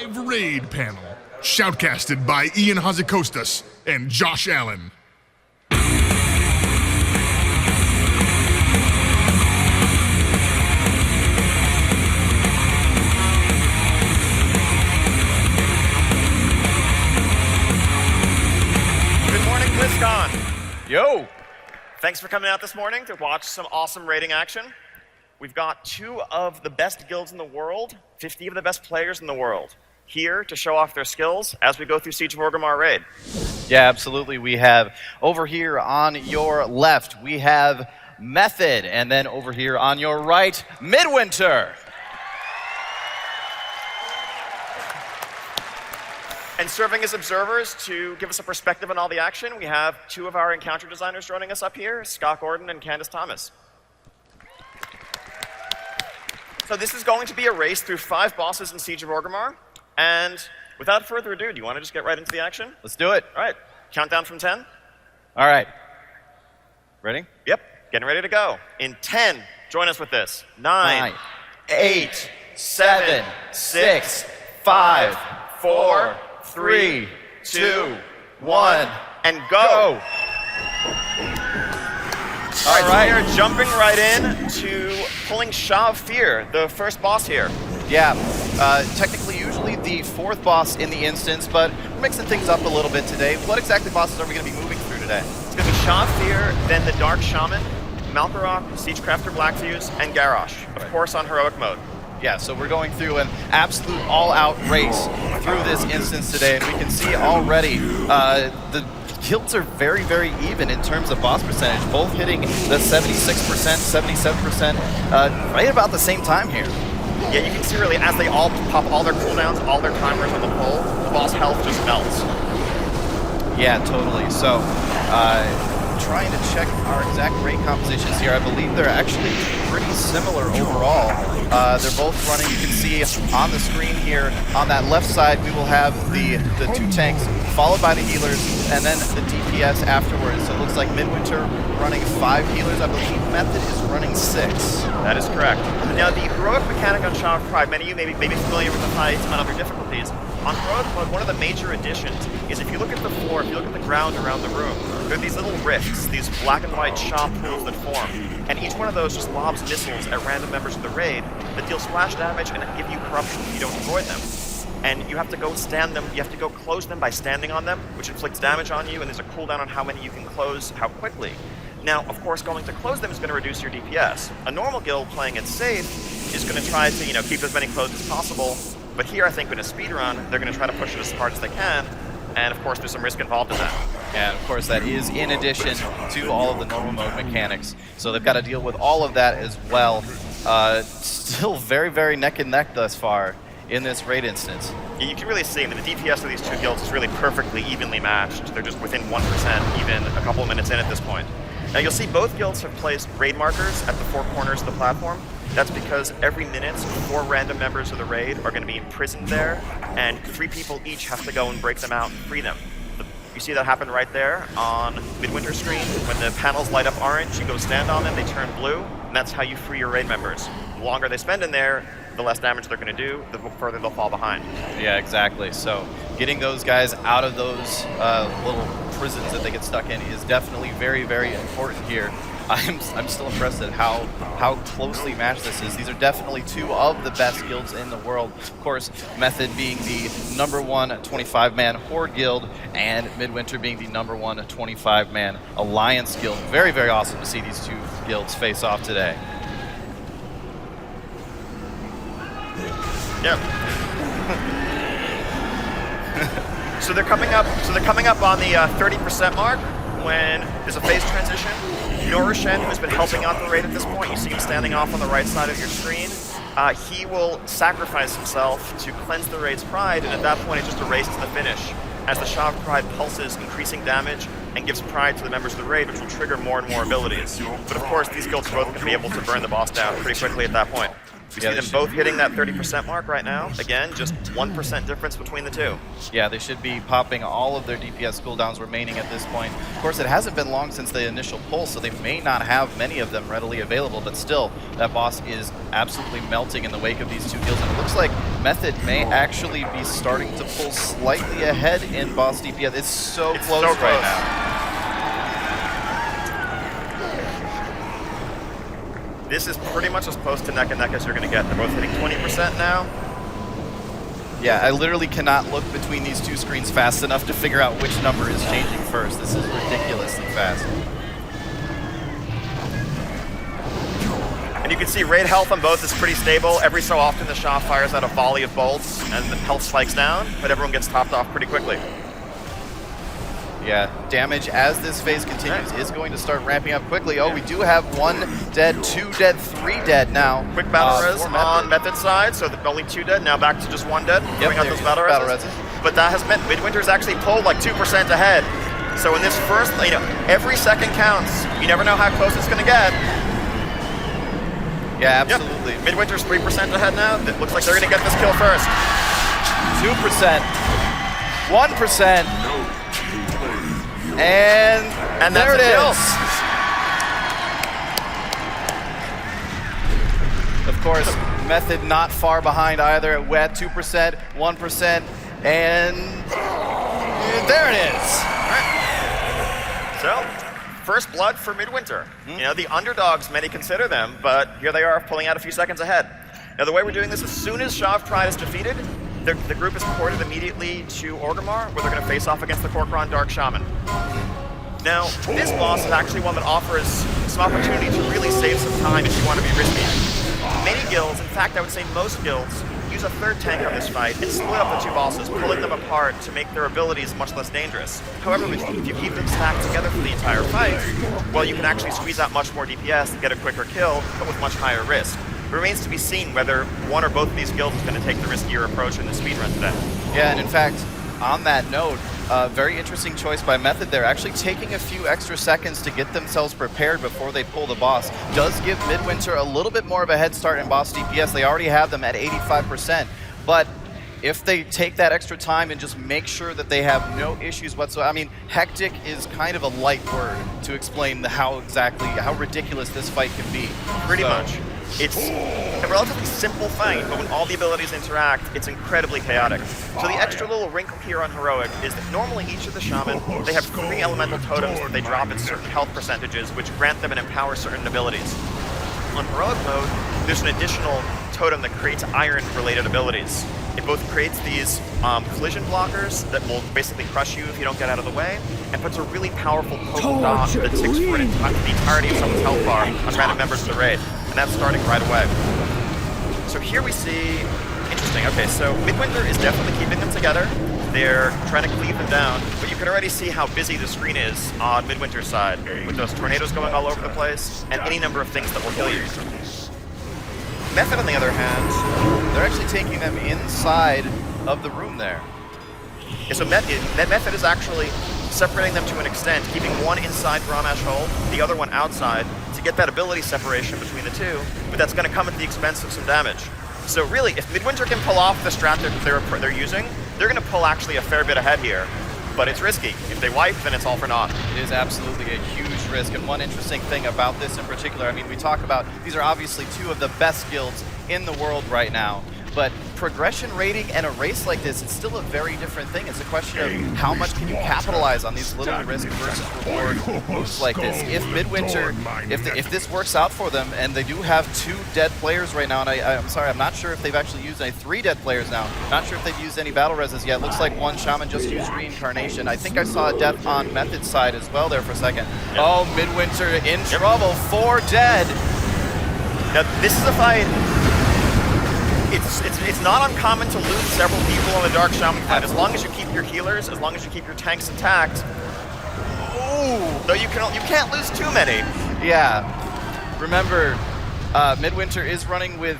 Live Raid Panel, shoutcasted by Ian Hazikostas and Josh Allen. Good morning, Blizzcon. Yo! Thanks for coming out this morning to watch some awesome raiding action. We've got 2 of the best guilds in the world, 50 of the best players in the world, here to show off their skills as we go through Siege of Orgrimmar raid. Yeah, absolutely. We have over here on your left, we have Method, and then over here on your right, Midwinter. And serving as observers to give us a perspective on all the action, we have 2 of our encounter designers joining us up here, Scott Gordon and Candace Thomas. So this is going to be a race through 5 bosses in Siege of Orgrimmar, and without further ado, do you want to just get right into the action? Let's do it. All right, countdown from 10. All right. Ready? Yep, getting ready to go. In 10, join us with this. 9, 8, 7, 6, 5, 4, 3, 2, 1, and go! All right, so we are jumping right in to pulling Shaw of Fear, the first boss here. Yeah, technically usually the 4th boss in the instance, but we're mixing things up a little bit today. What exactly bosses are we going to be moving through today? It's going to be Shaw of Fear, then the Dark Shaman, Malkarok, Siegecrafter Blackfuse, and Garrosh, of course on heroic mode. Yeah, so we're going through an absolute all-out race through this instance today, and we can see already the guilds are very, very even in terms of boss percentage, both hitting the 76%, 77%, right about the same time here. Yeah, you can see really as they all pop all their cooldowns, all their timers on the pull, the boss health just melts. Yeah, totally. So, trying to check our exact raid compositions here. I believe they're actually pretty similar overall. They're both running, you can see on the screen here, on that left side, we will have the 2 tanks, followed by the healers, and then the DPS afterwards. So it looks like Midwinter running 5 healers. I believe Method is running 6. That is correct. Now, the heroic mechanic on Shaw of Pride, many of you may be familiar with the fights on other difficulties. On heroic mode, one of the major additions is if you look at the floor, if you look at the ground around the room, there are these little rifts, these black and white Shaw pools that form. And each one of those just lobs missiles at random members of the raid that deal splash damage and give you corruption if you don't avoid them. And you have to go stand them, you have to go close them by standing on them, which inflicts damage on you, and there's a cooldown on how many you can close, how quickly. Now, of course, going to close them is going to reduce your DPS. A normal guild playing it safe is going to try to, keep as many closed as possible. But here, I think, in a speedrun, they're going to try to push it as hard as they can. And, of course, there's some risk involved in that. And, of course, that is in addition to all of the normal mode mechanics. So they've got to deal with all of that as well. Still very, very neck and neck thus far in this raid instance. Yeah, you can really see, the DPS of these 2 guilds is really perfectly evenly matched. They're just within 1%, even a couple of minutes in at this point. Now, you'll see both guilds have placed raid markers at the 4 corners of the platform. That's because every minute, 4 random members of the raid are going to be imprisoned there, and 3 people each have to go and break them out and free them. You see that happen right there on Midwinter's screen. When the panels light up orange, you go stand on them, they turn blue, and that's how you free your raid members. The longer they spend in there, the less damage they're going to do, the further they'll fall behind. Yeah, exactly. So getting those guys out of those little prisons that they get stuck in is definitely very, very important here. I'm still impressed at how closely matched this is. These are definitely 2 of the best guilds in the world. Of course, Method being the #1 25-man Horde guild, and Midwinter being the #1 25-man Alliance guild. Very, very awesome to see these 2 guilds face off today. Yep. So they're coming up on the 30% mark when there's a phase transition. Norishen, who's been helping out the raid at this point, you see him standing off on the right side of your screen. He will sacrifice himself to cleanse the raid's pride, and at that point it's just a race to the finish. As the Shaw of Pride pulses, increasing damage, and gives pride to the members of the raid, which will trigger more and more abilities. But of course, these guilds are both going to be able to burn the boss down pretty quickly at that point. We Yeah, see them both hitting that 30% mark right now. Again, just 1% difference between the two. Yeah, they should be popping all of their DPS cooldowns remaining at this point. Of course, it hasn't been long since the initial pull, so they may not have many of them readily available, but still, that boss is absolutely melting in the wake of these two kills, and it looks like Method may actually be starting to pull slightly ahead in boss DPS. It's so close right now. This is pretty much as close to neck and neck as you're going to get. They're both hitting 20% now. Yeah, I literally cannot look between these two screens fast enough to figure out which number is changing first. This is ridiculously fast. And you can see raid health on both is pretty stable. Every so often the Shah fires out a volley of bolts and the health spikes down, but everyone gets topped off pretty quickly. Yeah, damage as this phase continues is going to start ramping up quickly. Oh, we do have 1 dead, 2 dead, 3 dead now. Quick battle res on Method side, so only 2 dead, now back to just 1 dead. Bring out those battle reses. But that has meant Midwinter's actually pulled like 2% ahead. So in this first, every second counts. You never know how close it's going to get. Yeah, absolutely. Yep. Midwinter's 3% ahead now. It looks like they're going to get this kill first. 2%. 1%. And there it is. Of course, Method not far behind either at wet 2%, 1%, and there it is. All right. So, first blood for Midwinter. The underdogs, many consider them, but here they are pulling out a few seconds ahead. Now, the way we're doing this, as soon as Shav Pride is defeated, the group is ported immediately to Orgrimmar, where they're going to face off against the Kor'kron Dark Shaman. Now, this boss is actually one that offers some opportunity to really save some time if you want to be risky. Many guilds, in fact I would say most guilds, use a third tank on this fight and split up the two bosses, pulling them apart to make their abilities much less dangerous. However, if you keep them stacked together for the entire fight, well, you can actually squeeze out much more DPS and get a quicker kill, but with much higher risk. It remains to be seen whether one or both of these guilds is going to take the riskier approach in the speedrun today. Yeah, and in fact, on that note, very interesting choice by Method there. Actually taking a few extra seconds to get themselves prepared before they pull the boss does give Midwinter a little bit more of a head start in boss DPS. They already have them at 85%, but if they take that extra time and just make sure that they have no issues whatsoever. I mean, hectic is kind of a light word to explain how ridiculous this fight can be. Pretty much. It's a relatively simple fight, but when all the abilities interact, it's incredibly chaotic. So the extra little wrinkle here on Heroic is that normally each of the Shaman, they have 3 elemental totems that they drop at certain health percentages, which grant them and empower certain abilities. On Heroic mode, there's an additional totem that creates iron-related abilities. It both creates these collision blockers that will basically crush you if you don't get out of the way, and puts a really powerful purple dot that ticks for the entirety of someone's health bar on random members of the raid. And that's starting right away. So here we see, interesting, okay, so Midwinter is definitely keeping them together. They're trying to cleave them down, but you can already see how busy the screen is on Midwinter's side, with those tornadoes going all over the place, and any number of things that will kill you. Method, on the other hand, they're actually taking them inside of the room there. Yeah, so Method is actually separating them to an extent, keeping one inside Gramash Hole, the other one outside, to get that ability separation between the two, but that's going to come at the expense of some damage. So really, if Midwinter can pull off the strat that they're using, they're going to pull actually a fair bit ahead here, but it's risky. If they wipe, then it's all for naught. It is absolutely a huge risk, and one interesting thing about this in particular, I mean, we talk about, these are obviously 2 of the best guilds in the world right now, but progression rating and a race like this, it's still a very different thing. It's a question of how much can you capitalize on these little risk versus reward moves like this. If Midwinter, if this works out for them, and they do have 2 dead players right now, and I'm sorry, I'm not sure if they've actually used any 3 dead players now. Not sure if they've used any battle reses yet. Looks like one Shaman just used reincarnation. I think I saw a death on Method's side as well there for a second. Yep. Oh, Midwinter in trouble, 4 dead. Now this is a fight. It's not uncommon to lose several people on the Dark Shaman fight, as long as you keep your healers, as long as you keep your tanks intact. Ooh, though you can't lose too many. Yeah. Remember, Midwinter is running with,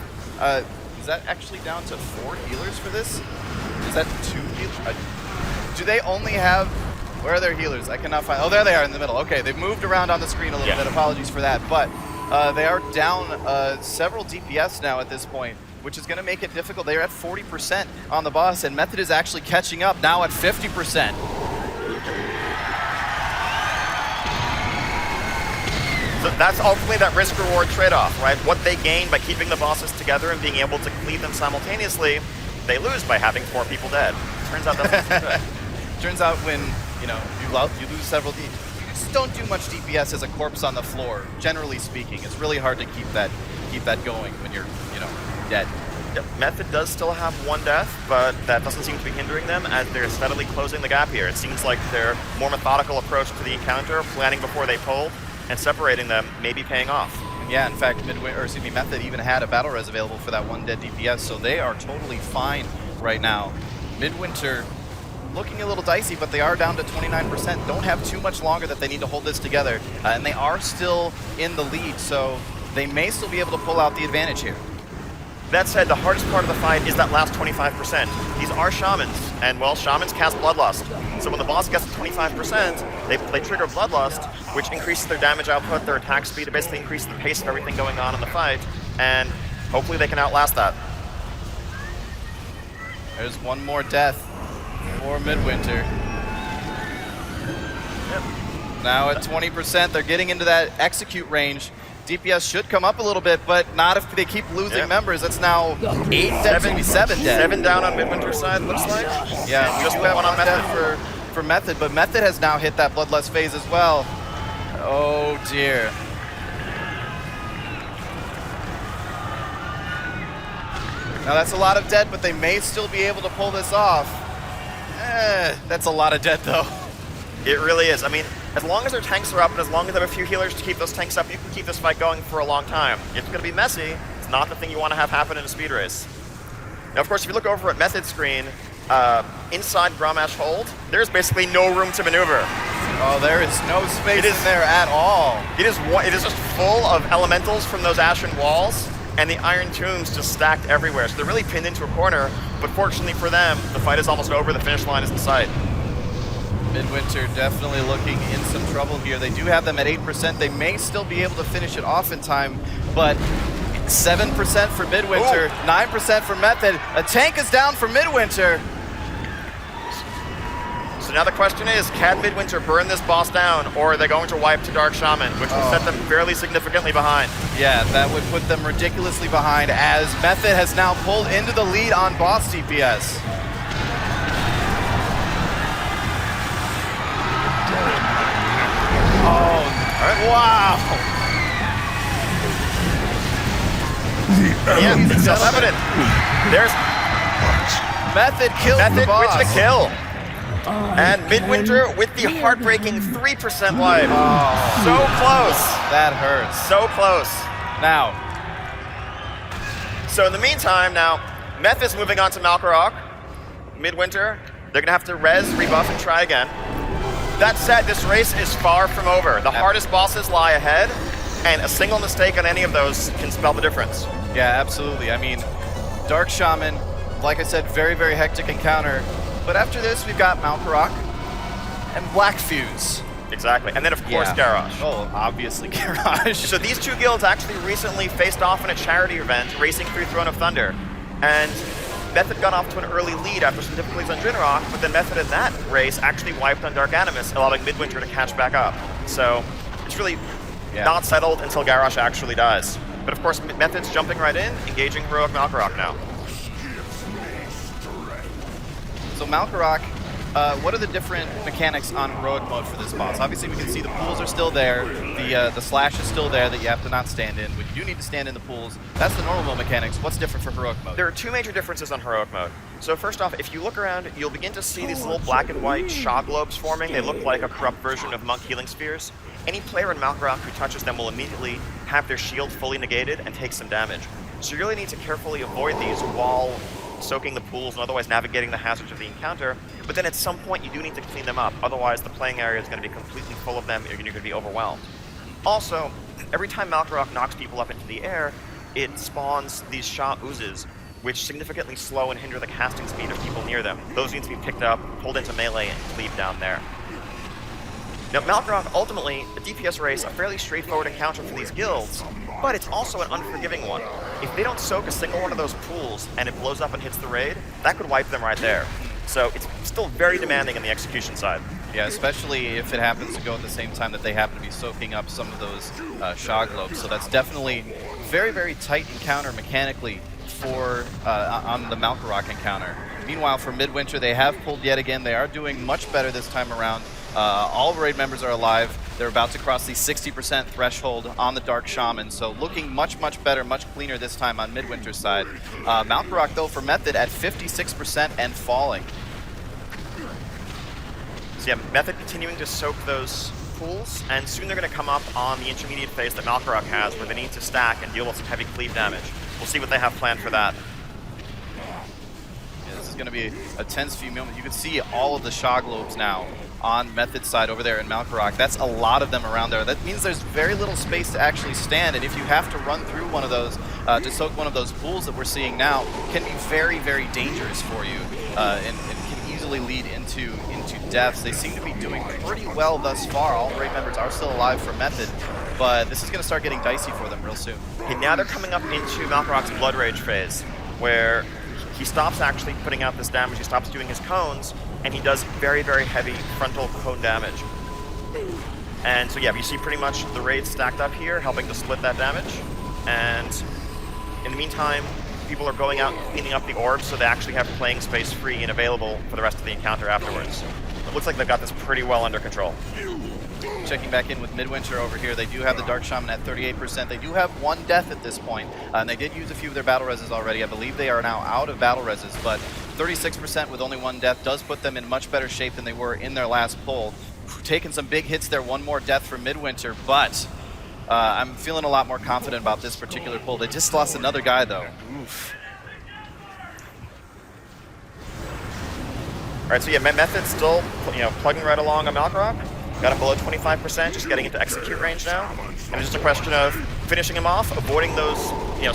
is that actually down to 4 healers for this? Is that 2 healers? Do they only have, where are their healers? I cannot find, oh, there they are in the middle. Okay, they've moved around on the screen a little bit, apologies for that, but They are down several DPS now at this point, which is going to make it difficult. They are at 40% on the boss, and Method is actually catching up now at 50%. So that's ultimately that risk-reward trade-off, right? What they gain by keeping the bosses together and being able to cleave them simultaneously, they lose by having 4 people dead. Turns out that's not so good. Turns out when you lose several you just don't do much DPS as a corpse on the floor. Generally speaking, it's really hard to keep that going when you're dead. Yep. Method does still have 1 death, but that doesn't seem to be hindering them as they're steadily closing the gap here. It seems like their more methodical approach to the encounter, planning before they pull, and separating them may be paying off. Yeah, in fact, Method even had a battle res available for that 1 dead DPS, so they are totally fine right now. Midwinter looking a little dicey, but they are down to 29%. Don't have too much longer that they need to hold this together, and they are still in the lead, so they may still be able to pull out the advantage here. That said, the hardest part of the fight is that last 25%. These are shamans, and well, shamans cast Bloodlust. So when the boss gets to 25%, they trigger Bloodlust, which increases their damage output, their attack speed, it basically increases the pace of everything going on in the fight, and hopefully they can outlast that. There's 1 more death for Midwinter. Yep. Now at 20%, they're getting into that execute range. DPS should come up a little bit, but not if they keep losing members. That's now 8 dead, maybe 7 dead. 7 down on Midwinter's side, looks like. Yeah, we just have 1 on Method for Method, but Method has now hit that Bloodlust phase as well. Oh dear. Now that's a lot of dead, but they may still be able to pull this off. That's a lot of dead though. It really is. I mean, as long as their tanks are up and as long as they have a few healers to keep those tanks up, you can keep this fight going for a long time. It's going to be messy. It's not the thing you want to have happen in a speed race. Now, of course, if you look over at Method screen, inside Grommash Hold, there's basically no room to maneuver. Oh, there is no space in there at all. It is just full of elementals from those ashen walls, and the iron tombs just stacked everywhere. So they're really pinned into a corner, but fortunately for them, the fight is almost over. The finish line is in sight. Midwinter definitely looking in some trouble here. They do have them at 8%. They may still be able to finish it off in time, but 7% for Midwinter, 9% for Method. A tank is down for Midwinter. So now the question is, can Midwinter burn this boss down, or are they going to wipe to Dark Shaman, which will set them fairly significantly behind? Yeah, that would put them ridiculously behind, as Method has now pulled into the lead on boss DPS. Oh, all right. Wow. Yeah, it's self-evident. There's Method kills the boss. With the kill. And Midwinter with the heartbreaking 3% wipe. Oh, so close. That hurts. So close. Now. So in the meantime, now, Meth is moving on to Malkorok. Midwinter, they're going to have to res, rebuff, and try again. That said, this race is far from over. The hardest bosses lie ahead, and a single mistake on any of those can spell the difference. Yeah, absolutely. I mean, Dark Shaman, like I said, very, very hectic encounter. But after this, we've got Malkorok and Black Fuse. Exactly. And then, of course, Garrosh. Oh, obviously Garrosh. So these two guilds actually recently faced off in a charity event, racing through Throne of Thunder. And Method got off to an early lead after some difficulties on Drinrock, but then Method in that race actually wiped on Dark Animus, allowing Midwinter to catch back up. So it's really not settled until Garrosh actually dies. But of course, Method's jumping right in, engaging Heroic Malkorok now. So Malkorok, what are the different mechanics on Heroic mode for this boss? Obviously, we can see the pools are still there. The slash is still there that you have to not stand in. But you do need to stand in the pools. That's the normal mode mechanics. What's different for Heroic mode? There are 2 major differences on Heroic mode. So first off, if you look around, you'll begin to see these little black and white Shaw globes forming. They look like a corrupt version of Monk Healing Spheres. Any player in Malkorok who touches them will immediately have their shield fully negated and take some damage. So you really need to carefully avoid these while soaking the pools and otherwise navigating the hazards of the encounter, but then at some point you do need to clean them up, otherwise the playing area is going to be completely full of them and you're going to be overwhelmed. Also, every time Malkorok knocks people up into the air, it spawns these Shah oozes, which significantly slow and hinder the casting speed of people near them. Those need to be picked up, pulled into melee, and cleaved down there. Now, Malgrog, ultimately, a DPS race, a fairly straightforward encounter for these guilds, but it's also an unforgiving one. If they don't soak a single one of those pools and it blows up and hits the raid, that could wipe them right there. So it's still very demanding on the execution side. Yeah, especially if it happens to go at the same time that they happen to be soaking up some of those Shah globes. So that's definitely very, very tight encounter mechanically for on the Malkarok encounter. Meanwhile, for Midwinter, they have pulled yet again. They are doing much better this time around. All raid members are alive. They're about to cross the 60% threshold on the Dark Shaman, so looking much, much better, much cleaner this time on Midwinter's side. Malkarok, though, for Method at 56% and falling. So yeah, Method continuing to soak those pools, and soon they're going to come up on the intermediate phase that Malkarok has, where they need to stack and deal with some heavy cleave damage. We'll see what they have planned for that. Yeah, this is going to be a tense few moments. You can see all of the Shah globes now on Method's side over there in Malkarok. That's a lot of them around there. That means there's very little space to actually stand, and if you have to run through one of those to soak one of those pools that we're seeing now, can be very, very dangerous for you and can easily lead into deaths. They seem to be doing pretty well thus far. All raid members are still alive for Method, but this is going to start getting dicey for them real soon. Okay, now they're coming up into Malkarok's Blood Rage phase, where he stops actually putting out this damage, he stops doing his cones, and he does very, very heavy frontal cone damage. And so yeah, you see pretty much the raids stacked up here, helping to split that damage. And in the meantime, people are going out and cleaning up the orbs, so they actually have playing space free and available for the rest of the encounter afterwards. It looks like they've got this pretty well under control. Checking back in with Midwinter over here, they do have the Dark Shaman at 38%. They do have one death at this point, and they did use a few of their battle reses already. I believe they are now out of battle reses, but 36% with only one death does put them in much better shape than they were in their last pull. Taking some big hits there, one more death for Midwinter, but I'm feeling a lot more confident about this particular pull. They just lost another guy, though. Oof. All right, so yeah, Method's still, plugging right along on Malkarok. Got him below 25%, just getting into execute range now. And it's just a question of finishing him off, avoiding those,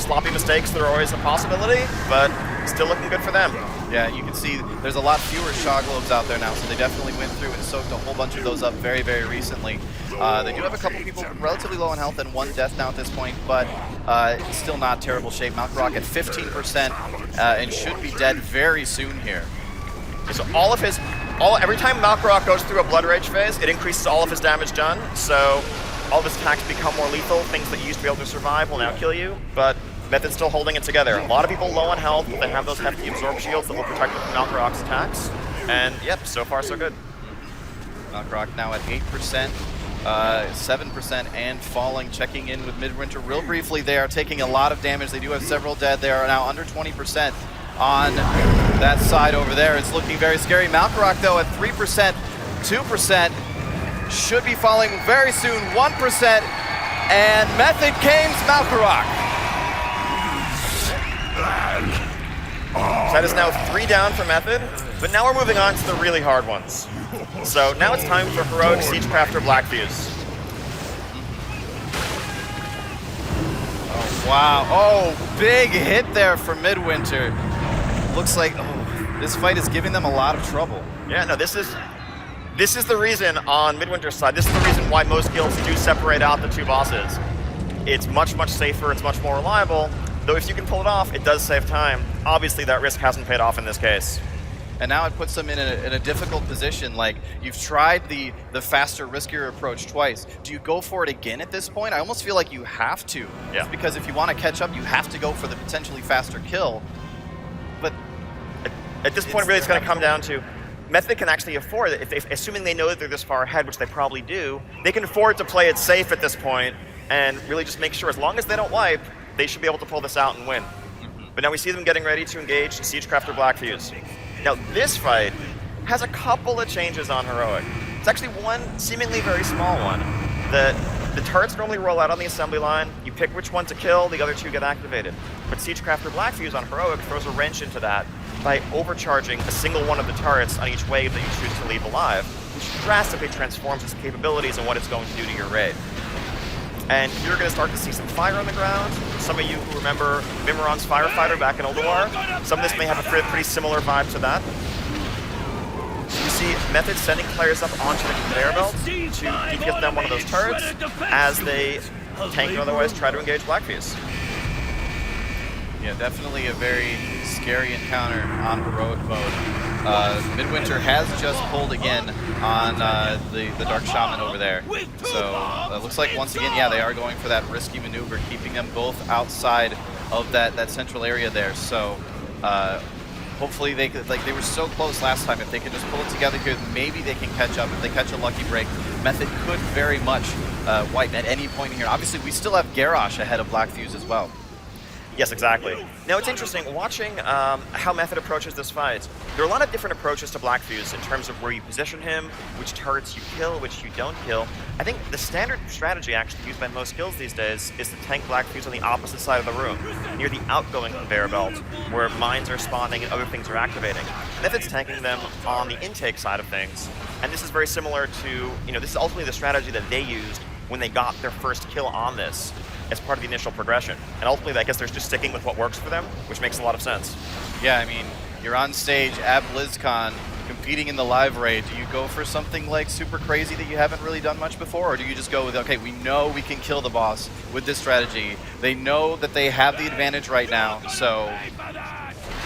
sloppy mistakes that are always a possibility, but still looking good for them. Yeah, you can see there's a lot fewer Shah globes out there now, so they definitely went through and soaked a whole bunch of those up very, very recently. They do have a couple people relatively low in health and one death now at this point, but still not terrible shape. Malkarok at 15% and should be dead very soon here. So every time Malkarok goes through a Blood Rage phase, it increases all of his damage done, so all of his attacks become more lethal. Things that you used to be able to survive will now kill you, but Method's still holding it together. A lot of people low on health, but they have those hefty absorb shields that will protect them from Malkarok's attacks. And yep, so far so good. Malkarok now at 8%, 7% and falling. Checking in with Midwinter real briefly. They are taking a lot of damage. They do have several dead. They are now under 20% on that side over there. It's looking very scary. Malkarok, though, at 3%, 2%, should be falling very soon, 1%, and Method cames Malkarok. So that is now 3 down for Method, but now we're moving on to the really hard ones. So now it's time for Heroic Siegecrafter Blackfuse. Oh, wow. Oh, big hit there for Midwinter. Looks like this fight is giving them a lot of trouble. Yeah, no, this is the reason on Midwinter's side. This is the reason why most guilds do separate out the two bosses. It's much, much safer. It's much more reliable. Though if you can pull it off, it does save time. Obviously, that risk hasn't paid off in this case. And now it puts them in a difficult position. Like, you've tried the faster, riskier approach twice. Do you go for it again at this point? I almost feel like you have to. Yeah. It's because if you want to catch up, you have to go for the potentially faster kill. But at this point, really, it's going to come down to Method can actually afford it. Assuming they know that they're this far ahead, which they probably do, they can afford to play it safe at this point and really just make sure, as long as they don't wipe, they should be able to pull this out and win. But now we see them getting ready to engage Siegecrafter Blackfuse. Now, this fight has a couple of changes on Heroic. It's actually one seemingly very small one. The turrets normally roll out on the assembly line. You pick which one to kill, the other two get activated. But Siegecrafter Blackfuse on Heroic throws a wrench into that by overcharging a single one of the turrets on each wave that you choose to leave alive, which drastically transforms its capabilities and what it's going to do to your raid. And you're going to start to see some fire on the ground. Some of you who remember Mimiron's Firefighter back in Old War, some of this may have a pretty similar vibe to that. You see Method sending players up onto the conveyor belt to DPS down one of those turrets as they tank and otherwise try to engage Blackfuse. Yeah, definitely a very scary encounter on heroic mode. Midwinter has just pulled again on the Dark Shaman over there. So it looks like once again, yeah, they are going for that risky maneuver, keeping them both outside of that central area there. So hopefully they could, like, they were so close last time. If they can just pull it together here, maybe they can catch up. If they catch a lucky break, Method could very much wipe at any point here. Obviously, we still have Garrosh ahead of Blackfuse as well. Yes, exactly. Now, it's interesting watching how Method approaches this fight. There are a lot of different approaches to Blackfuse in terms of where you position him, which turrets you kill, which you don't kill. I think the standard strategy actually used by most guilds these days is to tank Blackfuse on the opposite side of the room, near the outgoing conveyor belt, where mines are spawning and other things are activating. Method's tanking them on the intake side of things, and this is very similar to, this is ultimately the strategy that they used when they got their first kill on this as part of the initial progression. And ultimately, I guess they're just sticking with what works for them, which makes a lot of sense. Yeah, I mean, you're on stage at Blizzcon, competing in the live raid. Do you go for something like super crazy that you haven't really done much before? Or do you just go with, okay, we know we can kill the boss with this strategy. They know that they have the advantage right now, so...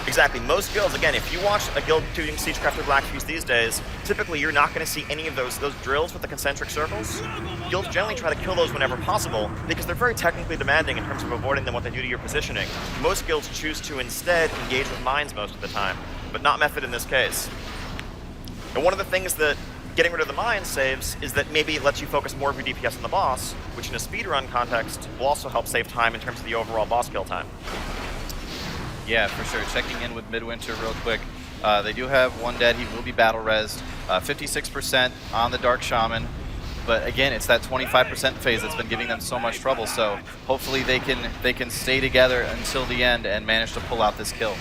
Exactly. Most guilds, again, if you watch a guild doing Siegecraft or Blackfuse these days, typically you're not going to see any of those drills with the concentric circles. Guilds generally try to kill those whenever possible because they're very technically demanding in terms of avoiding them, what they do to your positioning. Most guilds choose to instead engage with mines most of the time, but not Method in this case. And one of the things that getting rid of the mines saves is that maybe it lets you focus more of your DPS on the boss, which in a speedrun context will also help save time in terms of the overall boss kill time. Yeah, for sure. Checking in with Midwinter real quick. They do have one dead. He will be battle rezzed. 56% on the Dark Shaman. But again, it's that 25% phase that's been giving them so much trouble. So hopefully they can stay together until the end and manage to pull out this kill.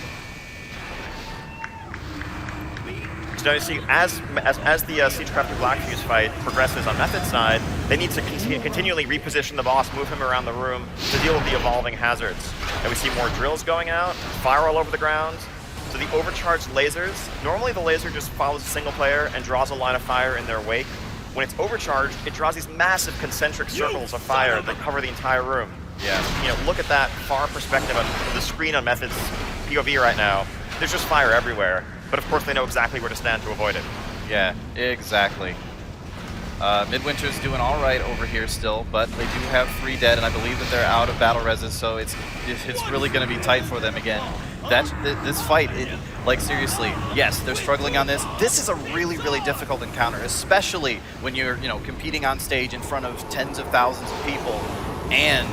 So you see, as the Siegecraft or Blackfuse fight progresses on Method's side, they need to continually reposition the boss, move him around the room to deal with the evolving hazards. And we see more drills going out, fire all over the ground. So the overcharged lasers, normally the laser just follows a single player and draws a line of fire in their wake. When it's overcharged, it draws these massive concentric circles of fire that cover the entire room. Yeah. Look at that far perspective on the screen on Method's POV right now. There's just fire everywhere. But of course they know exactly where to stand to avoid it. Yeah, exactly. Midwinter's doing all right over here still, but they do have 3 dead, and I believe that they're out of battle reses, so it's really going to be tight for them again. This fight, like seriously, yes, they're struggling on this. This is a really, really difficult encounter, especially when you're competing on stage in front of tens of thousands of people, and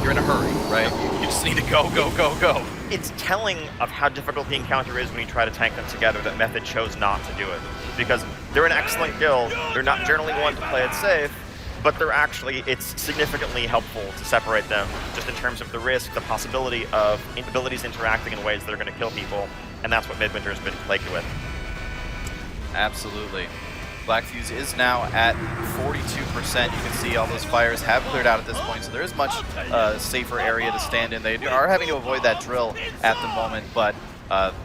you're in a hurry, right? You just need to go, go, go, go. It's telling of how difficult the encounter is when you try to tank them together that Method chose not to do it. Because they're an excellent guild, they're not generally one to play it safe, but it's significantly helpful to separate them just in terms of the risk, the possibility of abilities interacting in ways that are going to kill people, and that's what Midwinter has been plagued with. Absolutely. Blackfuse is now at 42%. You can see all those fires have cleared out at this point, so there is much safer area to stand in. They are having to avoid that drill at the moment, but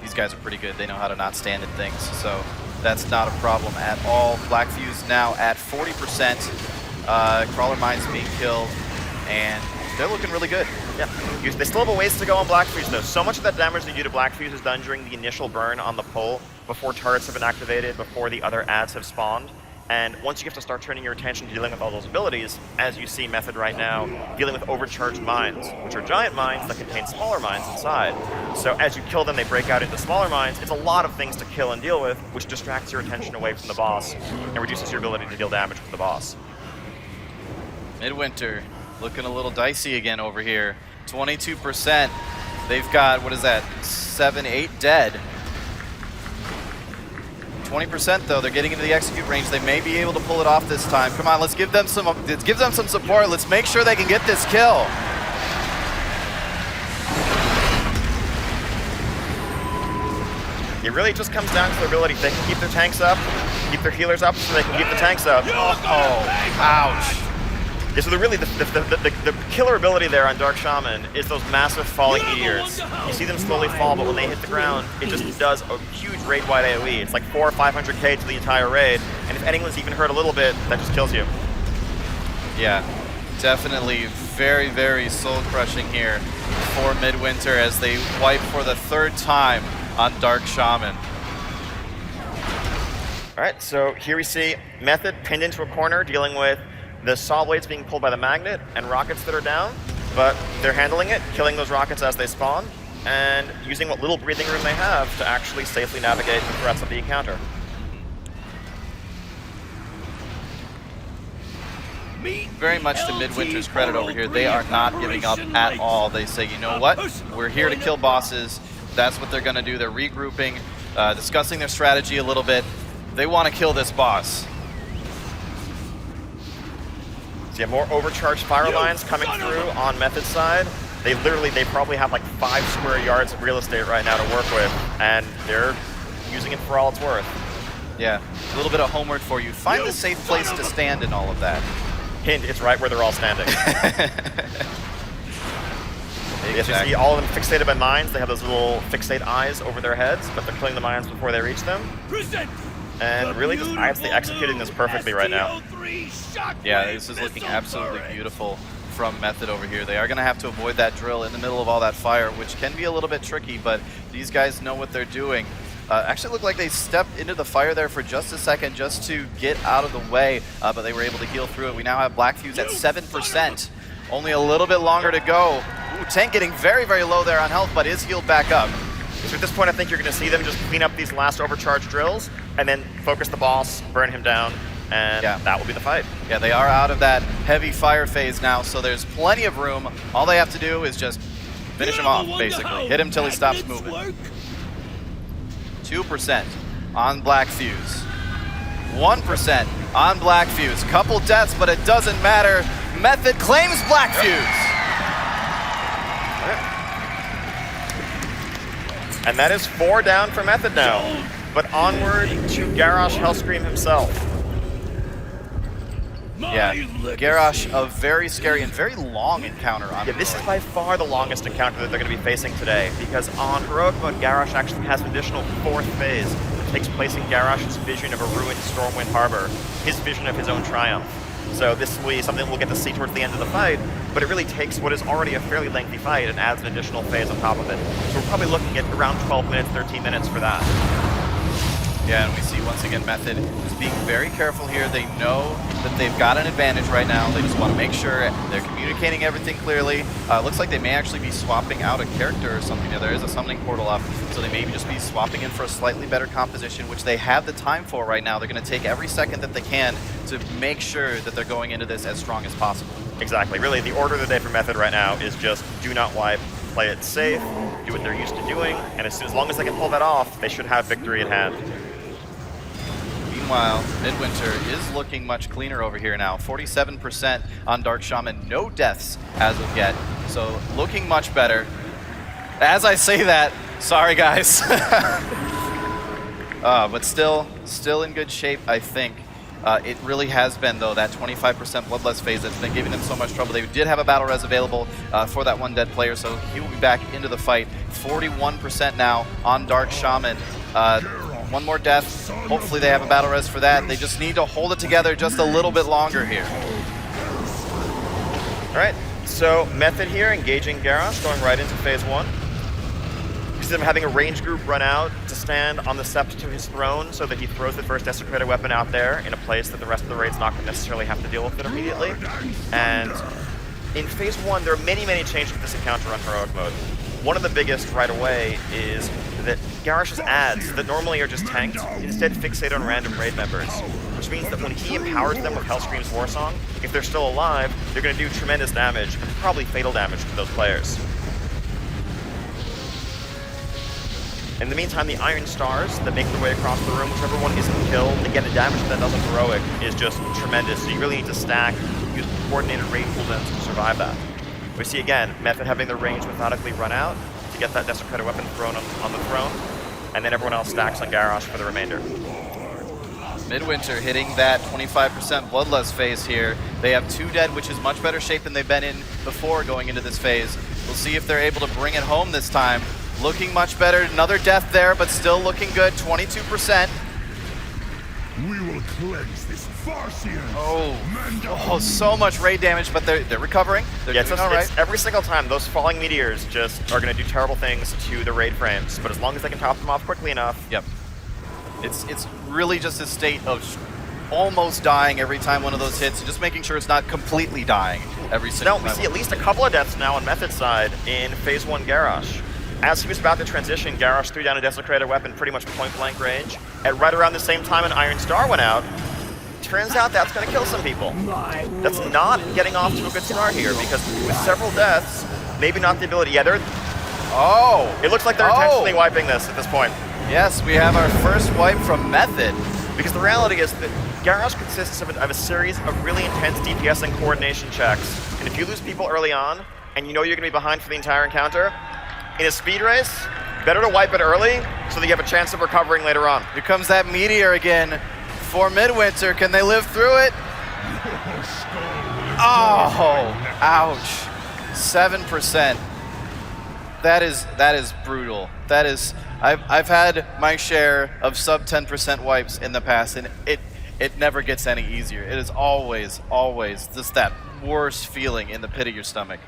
these guys are pretty good. They know how to not stand in things, so that's not a problem at all. Blackfuse now at 40%. Crawler mines being killed, and they're looking really good. Yeah, they still have a ways to go on Blackfuse though. So much of that damage they do to Blackfuse is done during the initial burn on the pole, before turrets have been activated, before the other adds have spawned. And once you have to start turning your attention to dealing with all those abilities, as you see Method right now, dealing with overcharged mines, which are giant mines that contain smaller mines inside. So as you kill them, they break out into smaller mines. It's a lot of things to kill and deal with, which distracts your attention away from the boss and reduces your ability to deal damage with the boss. Midwinter looking a little dicey again over here. 22%. They've got, what is that, 7, 8 dead. 20% though, they're getting into the execute range. They may be able to pull it off this time. Come on, let's give them some support. Let's make sure they can get this kill. It really just comes down to their ability. If they can keep their tanks up, keep their healers up so they can keep the tanks up. Oh, ouch. Yeah, so the killer ability there on Dark Shaman is those massive falling meteors. You see them slowly fall, but when they hit the ground, it just does a huge raid-wide AoE. It's like 400 or 500k to the entire raid, and if anyone's even hurt a little bit, that just kills you. Yeah, definitely very, very soul-crushing here for Midwinter as they wipe for the 3rd time on Dark Shaman. All right, so here we see Method pinned into a corner, dealing with the saw blades being pulled by the magnet and rockets that are down, but they're handling it, killing those rockets as they spawn, and using what little breathing room they have to actually safely navigate the threats of the encounter. Very much to Midwinter's credit over here, they are not giving up at all. They say, you know what, we're here to kill bosses. That's what they're going to do. They're regrouping, discussing their strategy a little bit. They want to kill this boss. So you have more overcharged fire lines coming through on Method's side. They probably have like 5 square yards of real estate right now to work with, and they're using it for all it's worth. Yeah, a little bit of homework for you. Find a safe place to stand in all of that. Hint, it's right where they're all standing. Exactly. As you see, all of them fixated by mines. They have those little fixate eyes over their heads, but they're killing the mines before they reach them. And really just honestly executing this perfectly right now. Yeah, this is looking absolutely beautiful from Method over here. They are going to have to avoid that drill in the middle of all that fire, which can be a little bit tricky, but these guys know what they're doing. Actually looked like they stepped into the fire there for just a second just to get out of the way, but they were able to heal through it. We now have Black Fuse at 7%. Only a little bit longer to go. Ooh, Tank getting very, very low there on health, but is healed back up. So at this point, I think you're going to see them just clean up these last overcharged drills and then focus the boss, burn him down, and that will be the fight. Yeah, they are out of that heavy fire phase now, so there's plenty of room. All they have to do is just finish him off, basically. Hit him till he stops moving. 2% on Black Fuse. 1% on Black Fuse. Couple deaths, but it doesn't matter. Method claims Black Fuse. And that is 4 down for Method now. But onward to Garrosh Hellscream himself. Yeah, Garrosh, a very scary and very long encounter on this is by far the longest encounter that they're going to be facing today, because on Heroic Mode, Garrosh actually has an additional 4th phase that takes place in Garrosh's vision of a ruined Stormwind Harbor, his vision of his own triumph. So this will be something we'll get to see towards the end of the fight, but it really takes what is already a fairly lengthy fight and adds an additional phase on top of it. So we're probably looking at around 12 minutes, 13 minutes for that. Yeah, and we see once again Method is being very careful here. They know that they've got an advantage right now. They just want to make sure they're communicating everything clearly. Looks like they may actually be swapping out a character or something. There is a summoning portal up, so they may just be swapping in for a slightly better composition, which they have the time for right now. They're going to take every second that they can to make sure that they're going into this as strong as possible. Exactly. Really, the order of the day for Method right now is just do not wipe, play it safe, do what they're used to doing, and as long as they can pull that off, they should have victory at hand. Meanwhile, Midwinter is looking much cleaner over here now. 47% on Dark Shaman, no deaths as of yet, so looking much better. As I say that, sorry guys. But still in good shape, I think. It really has been, though, that 25% Bloodlust phase that's been giving them so much trouble. They did have a battle res available for that one dead player, so he will be back into the fight. 41% now on Dark Shaman. One more death. Hopefully they have a battle res for that. They just need to hold it together just a little bit longer here. All right, so Method here engaging Garrosh, going right into phase 1. You see them having a range group run out to stand on the steps to his throne so that he throws the first desecrated weapon out there in a place that the rest of the raid's not going to necessarily have to deal with it immediately. And in phase 1, there are many, many changes to this encounter on Heroic Mode. One of the biggest right away is that Garrosh's adds that normally are just tanked instead fixate on random raid members, which means that when he empowers them with Hellscream's War Song, if they're still alive, they're going to do tremendous damage, and probably fatal damage to those players. In the meantime, the Iron Stars that make their way across the room, whichever one isn't killed, again, the damage that does on Heroic is just tremendous, so you really need to stack, use coordinated raid cooldowns to survive that. We see again, Method having the range methodically run out to get that desecrated weapon thrown on the throne, and then everyone else stacks on Garrosh for the remainder. Midwinter hitting that 25% Bloodlust phase here. They have 2 dead, which is much better shape than they've been in before going into this phase. We'll see if they're able to bring it home this time. Looking much better. Another death there, but still looking good. 22%. We will cleanse this Farsian. Oh, so much raid damage, but they're recovering. They're doing all right. It's every single time those falling meteors just are going to do terrible things to the raid frames. But as long as they can top them off quickly enough. Yep. It's really just a state of almost dying every time one of those hits, and just making sure it's not completely dying every single time. We see at least a couple of deaths now on Method's side in Phase 1 Garrosh. As he was about to transition, Garrosh threw down a Desecrator weapon pretty much point-blank range. At right around the same time an Iron Star went out. Turns out that's going to kill some people. That's not getting off to a good start here, because with several deaths, maybe not the ability. Yeah, they're... Oh! It looks like they're intentionally wiping this at this point. Yes, we have our first wipe from Method. Because the reality is that Garrosh consists of a series of really intense DPS and coordination checks. And if you lose people early on, and you know you're going to be behind for the entire encounter, in a speed race, better to wipe it early so that you have a chance of recovering later on. Here comes that meteor again for Midwinter. Can they live through it? Oh, ouch. 7%. That is brutal. That is, I've had my share of sub 10% wipes in the past, and it never gets any easier. It is always just that worst feeling in the pit of your stomach.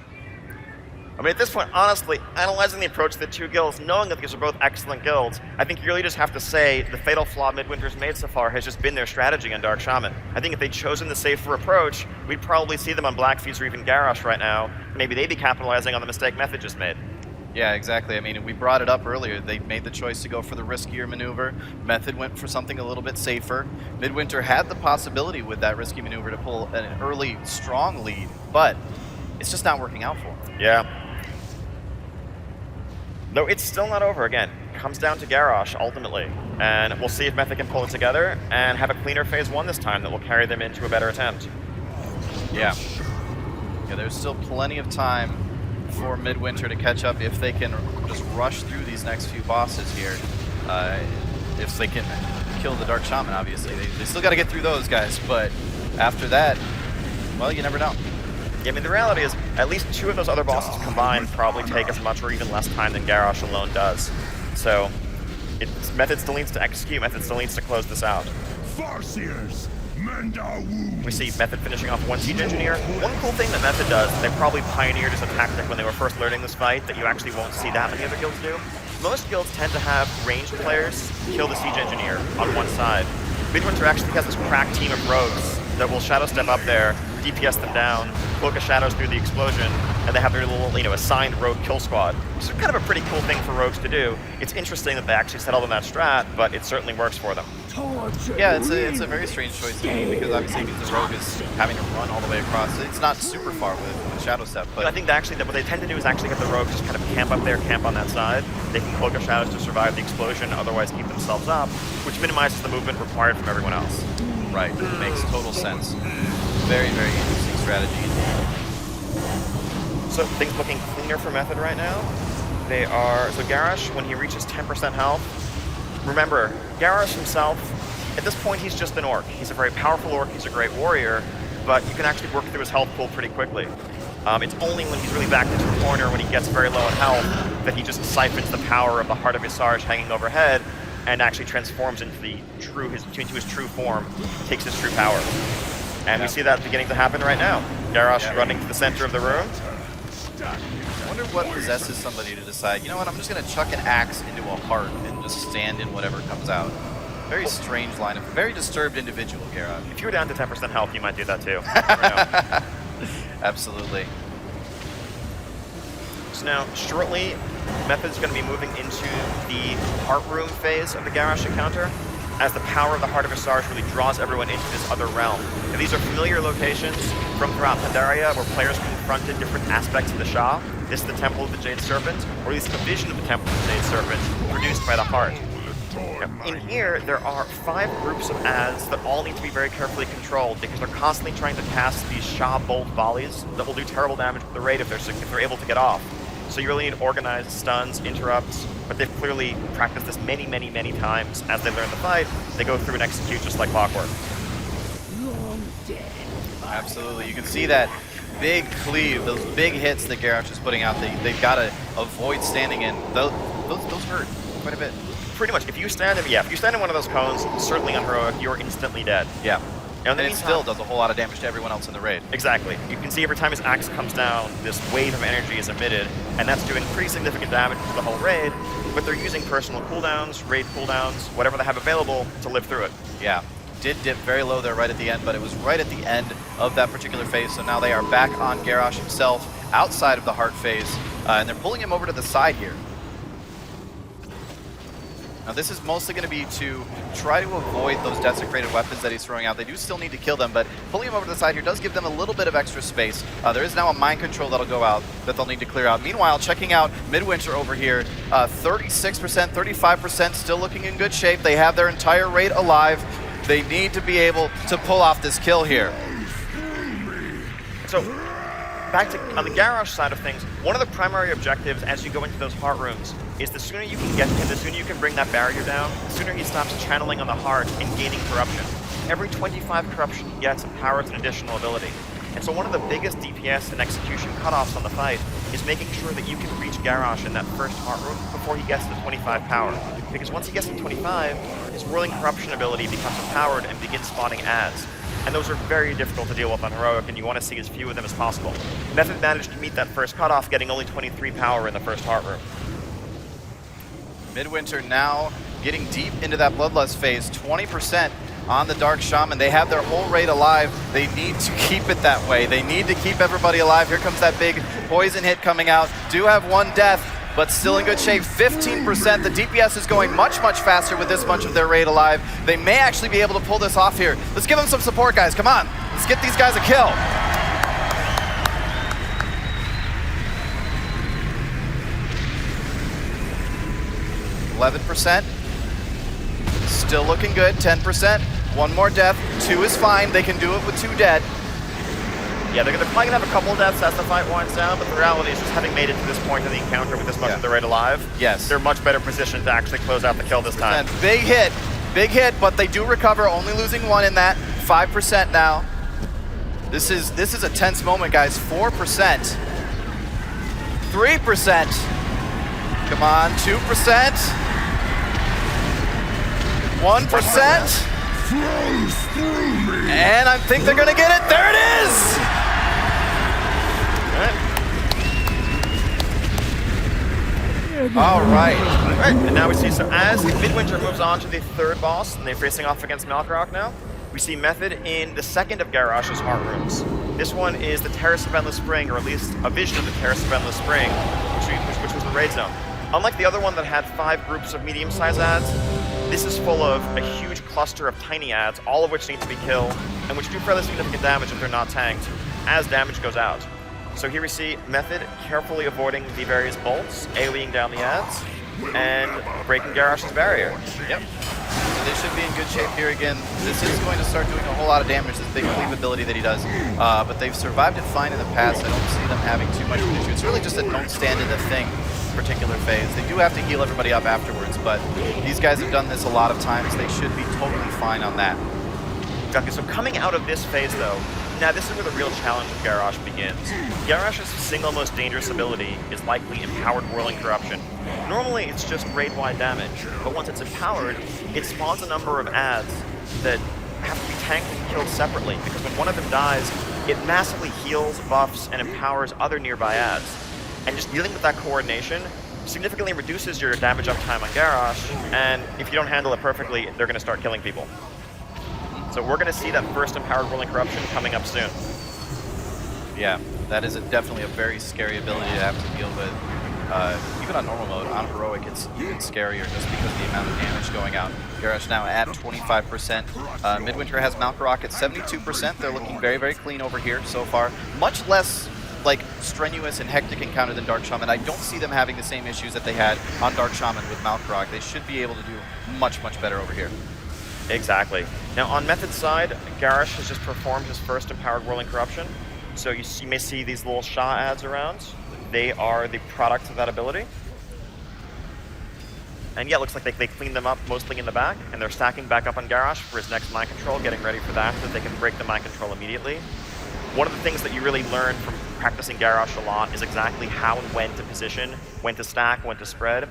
I mean, at this point, honestly, analyzing the approach of the 2 guilds, knowing that these are both excellent guilds, I think you really just have to say the fatal flaw Midwinter's made so far has just been their strategy on Dark Shaman. I think if they'd chosen the safer approach, we'd probably see them on Blackfeast or even Garrosh right now. Maybe they'd be capitalizing on the mistake Method just made. Yeah, exactly. I mean, we brought it up earlier. They made the choice to go for the riskier maneuver. Method went for something a little bit safer. Midwinter had the possibility with that risky maneuver to pull an early, strong lead, but it's just not working out for him. Yeah. Though it's still not over. Again, comes down to Garrosh ultimately, and we'll see if Method can pull it together and have a cleaner Phase 1 this time that will carry them into a better attempt. Yeah. Yeah, there's still plenty of time for Midwinter to catch up if they can just rush through these next few bosses here. If they can kill the Dark Shaman, obviously. They still got to get through those guys, but after that, well, you never know. Yeah, I mean, the reality is, at least 2 of those other bosses combined probably take as much or even less time than Garrosh alone does. So, Method still needs to execute, Method still needs to close this out. Farseers, mend our wounds. We see Method finishing off 1 Siege Engineer. One cool thing that Method does, they probably pioneered as a tactic when they were first learning this fight that you actually won't see that many other guilds do. Most guilds tend to have ranged players kill the Siege Engineer on one side. Midwinter actually has this crack team of rogues that will shadow step up there, DPS them down, cloak of shadows through the explosion, and they have their little, assigned rogue kill squad. Which is kind of a pretty cool thing for rogues to do. It's interesting that they actually settled on that strat, but it certainly works for them. Yeah, it's a very strange choice to me, because obviously the rogue is having to run all the way across. It's not super far with shadow step, but I think that what they tend to do is actually have the rogues just kind of camp up there, camp on that side. They can cloak of shadows to survive the explosion, otherwise keep themselves up, which minimizes the movement required from everyone else. Right, it makes total sense. Very, very interesting strategy. So things looking cleaner for Method right now. So Garrosh, when he reaches 10% health, remember, Garrosh himself, at this point he's just an orc. He's a very powerful orc, he's a great warrior, but you can actually work through his health pool pretty quickly. It's only when he's really backed into a corner, when he gets very low in health, that he just siphons the power of the Heart of Visage hanging overhead and actually transforms into his true form, takes his true power. And we see that beginning to happen right now. Garrosh running to the center of the room. I wonder what possesses somebody to decide, you know what, I'm just going to chuck an axe into a heart and just stand in whatever comes out. Very strange lineup. Very disturbed individual, Garrosh. If you were down to 10% health, you might do that too. Never know. Absolutely. So now, shortly, Method's going to be moving into the Heart Room phase of the Garrosh encounter, as the power of the Heart of Visage really draws everyone into this other realm. And these are familiar locations from throughout Pandaria where players confronted different aspects of the Shah. This is the Temple of the Jade Serpent, or at least a vision of the Temple of the Jade Serpent, produced by the Heart. Now, in here, there are 5 groups of ads that all need to be very carefully controlled because they're constantly trying to cast these Shah bolt volleys that will do terrible damage with the raid if they're able to get off. So you really need organized stuns, interrupts, but they've clearly practiced this many, many, many times. As they learn the fight, they go through and execute just like clockwork. Absolutely. You can see that big cleave, those big hits that Garrosh is putting out. They've got to avoid standing in. Those hurt quite a bit. Pretty much. If you stand in one of those cones, certainly on heroic, you're instantly dead. Yeah. And it still does a whole lot of damage to everyone else in the raid. Exactly. You can see every time his axe comes down, this wave of energy is emitted, and that's doing pretty significant damage to the whole raid, but they're using personal cooldowns, raid cooldowns, whatever they have available to live through it. Yeah. Did dip very low there right at the end, but it was right at the end of that particular phase, so now they are back on Garrosh himself, outside of the heart phase, and they're pulling him over to the side here. Now this is mostly going to be to try to avoid those desecrated weapons that he's throwing out. They do still need to kill them, but pulling him over to the side here does give them a little bit of extra space. There is now a mind control that'll go out that they'll need to clear out. Meanwhile, checking out Midwinter over here, 36%, 35%, still looking in good shape. They have their entire raid alive. They need to be able to pull off this kill here. So, back to on the Garrosh side of things, one of the primary objectives as you go into those heart rooms is the sooner you can get to him, the sooner you can bring that barrier down, the sooner he stops channeling on the heart and gaining corruption. Every 25 corruption he gets empowers an additional ability. And so one of the biggest DPS and execution cutoffs on the fight is making sure that you can reach Garrosh in that first heart room before he gets to 25 power. Because once he gets to 25, his whirling corruption ability becomes empowered and begins spawning ads. And those are very difficult to deal with on heroic, and you want to see as few of them as possible. Method managed to meet that first cutoff, getting only 23 power in the first heart room. Midwinter now getting deep into that Bloodlust phase, 20% on the Dark Shaman. They have their whole raid alive. They need to keep it that way. They need to keep everybody alive. Here comes that big poison hit coming out. Do have one death, but still in good shape. 15%. The DPS is going much, much faster with this much of their raid alive. They may actually be able to pull this off here. Let's give them some support, guys. Come on. Let's get these guys a kill. %. Still looking good. 10%. One more death. 2 is fine. They can do it with 2 dead. Yeah, they're probably going to have a couple of deaths as the fight winds down, but the reality is just having made it to this point in the encounter with this much of the raid alive, yes, they're much better positioned to actually close out the kill this time. And big hit, but they do recover, only losing 1 in that. 5% now. This is a tense moment, guys. 4%. 3%. Come on, 2%. 1%. And I think they're gonna get it. There it is! All right. And now we see, so as Midwinter moves on to the third boss, and they're facing off against Malkorok now, we see Method in the second of Garrosh's heart rooms. This one is the Terrace of Endless Spring, or at least a vision of the Terrace of Endless Spring, which was the raid zone. Unlike the other one that had 5 groups of medium-sized ads, this is full of a huge cluster of tiny ads, all of which need to be killed, and which do fairly significant damage if they're not tanked, as damage goes out. So here we see Method carefully avoiding the various bolts, AoEing down the ads, and breaking Garrosh's barrier. Yep. So they should be in good shape here again. This is going to start doing a whole lot of damage, this big cleave ability that he does. But they've survived it fine in the past. I don't see them having too much of an issue. It's really just a don't stand in the thing particular phase. They do have to heal everybody up afterwards, but these guys have done this a lot of times. They should be totally fine on that. Okay, so coming out of this phase though, now this is where the real challenge of Garrosh begins. Garrosh's single most dangerous ability is likely Empowered Whirling Corruption. Normally it's just raid-wide damage, but once it's empowered, it spawns a number of ads that have to be tanked and killed separately, because when one of them dies, it massively heals, buffs, and empowers other nearby ads. And just dealing with that coordination significantly reduces your damage uptime on Garrosh, and if you don't handle it perfectly, they're going to start killing people. So we're going to see that first Empowered Whirling Corruption coming up soon. Yeah, that is definitely a very scary ability to have to deal with. Even on normal mode, on heroic, it's even scarier just because of the amount of damage going out. Garrosh now at 25%. Midwinter has Malkorok at 72%. They're looking very, very clean over here so far. Much less like strenuous and hectic encounter than Dark Shaman. I don't see them having the same issues that they had on Dark Shaman with Malkorok. They should be able to do much, much better over here. Exactly. Now on Method's side, Garrosh has just performed his first Empowered Whirling Corruption. So you may see these little Shah ads around. they are the product of that ability. And yeah, it looks like they cleaned them up mostly in the back, and they're stacking back up on Garrosh for his next mind control, getting ready for that so that they can break the mind control immediately. One of the things that you really learn from practicing Garrosh a lot is exactly how and when to position, when to stack, when to spread.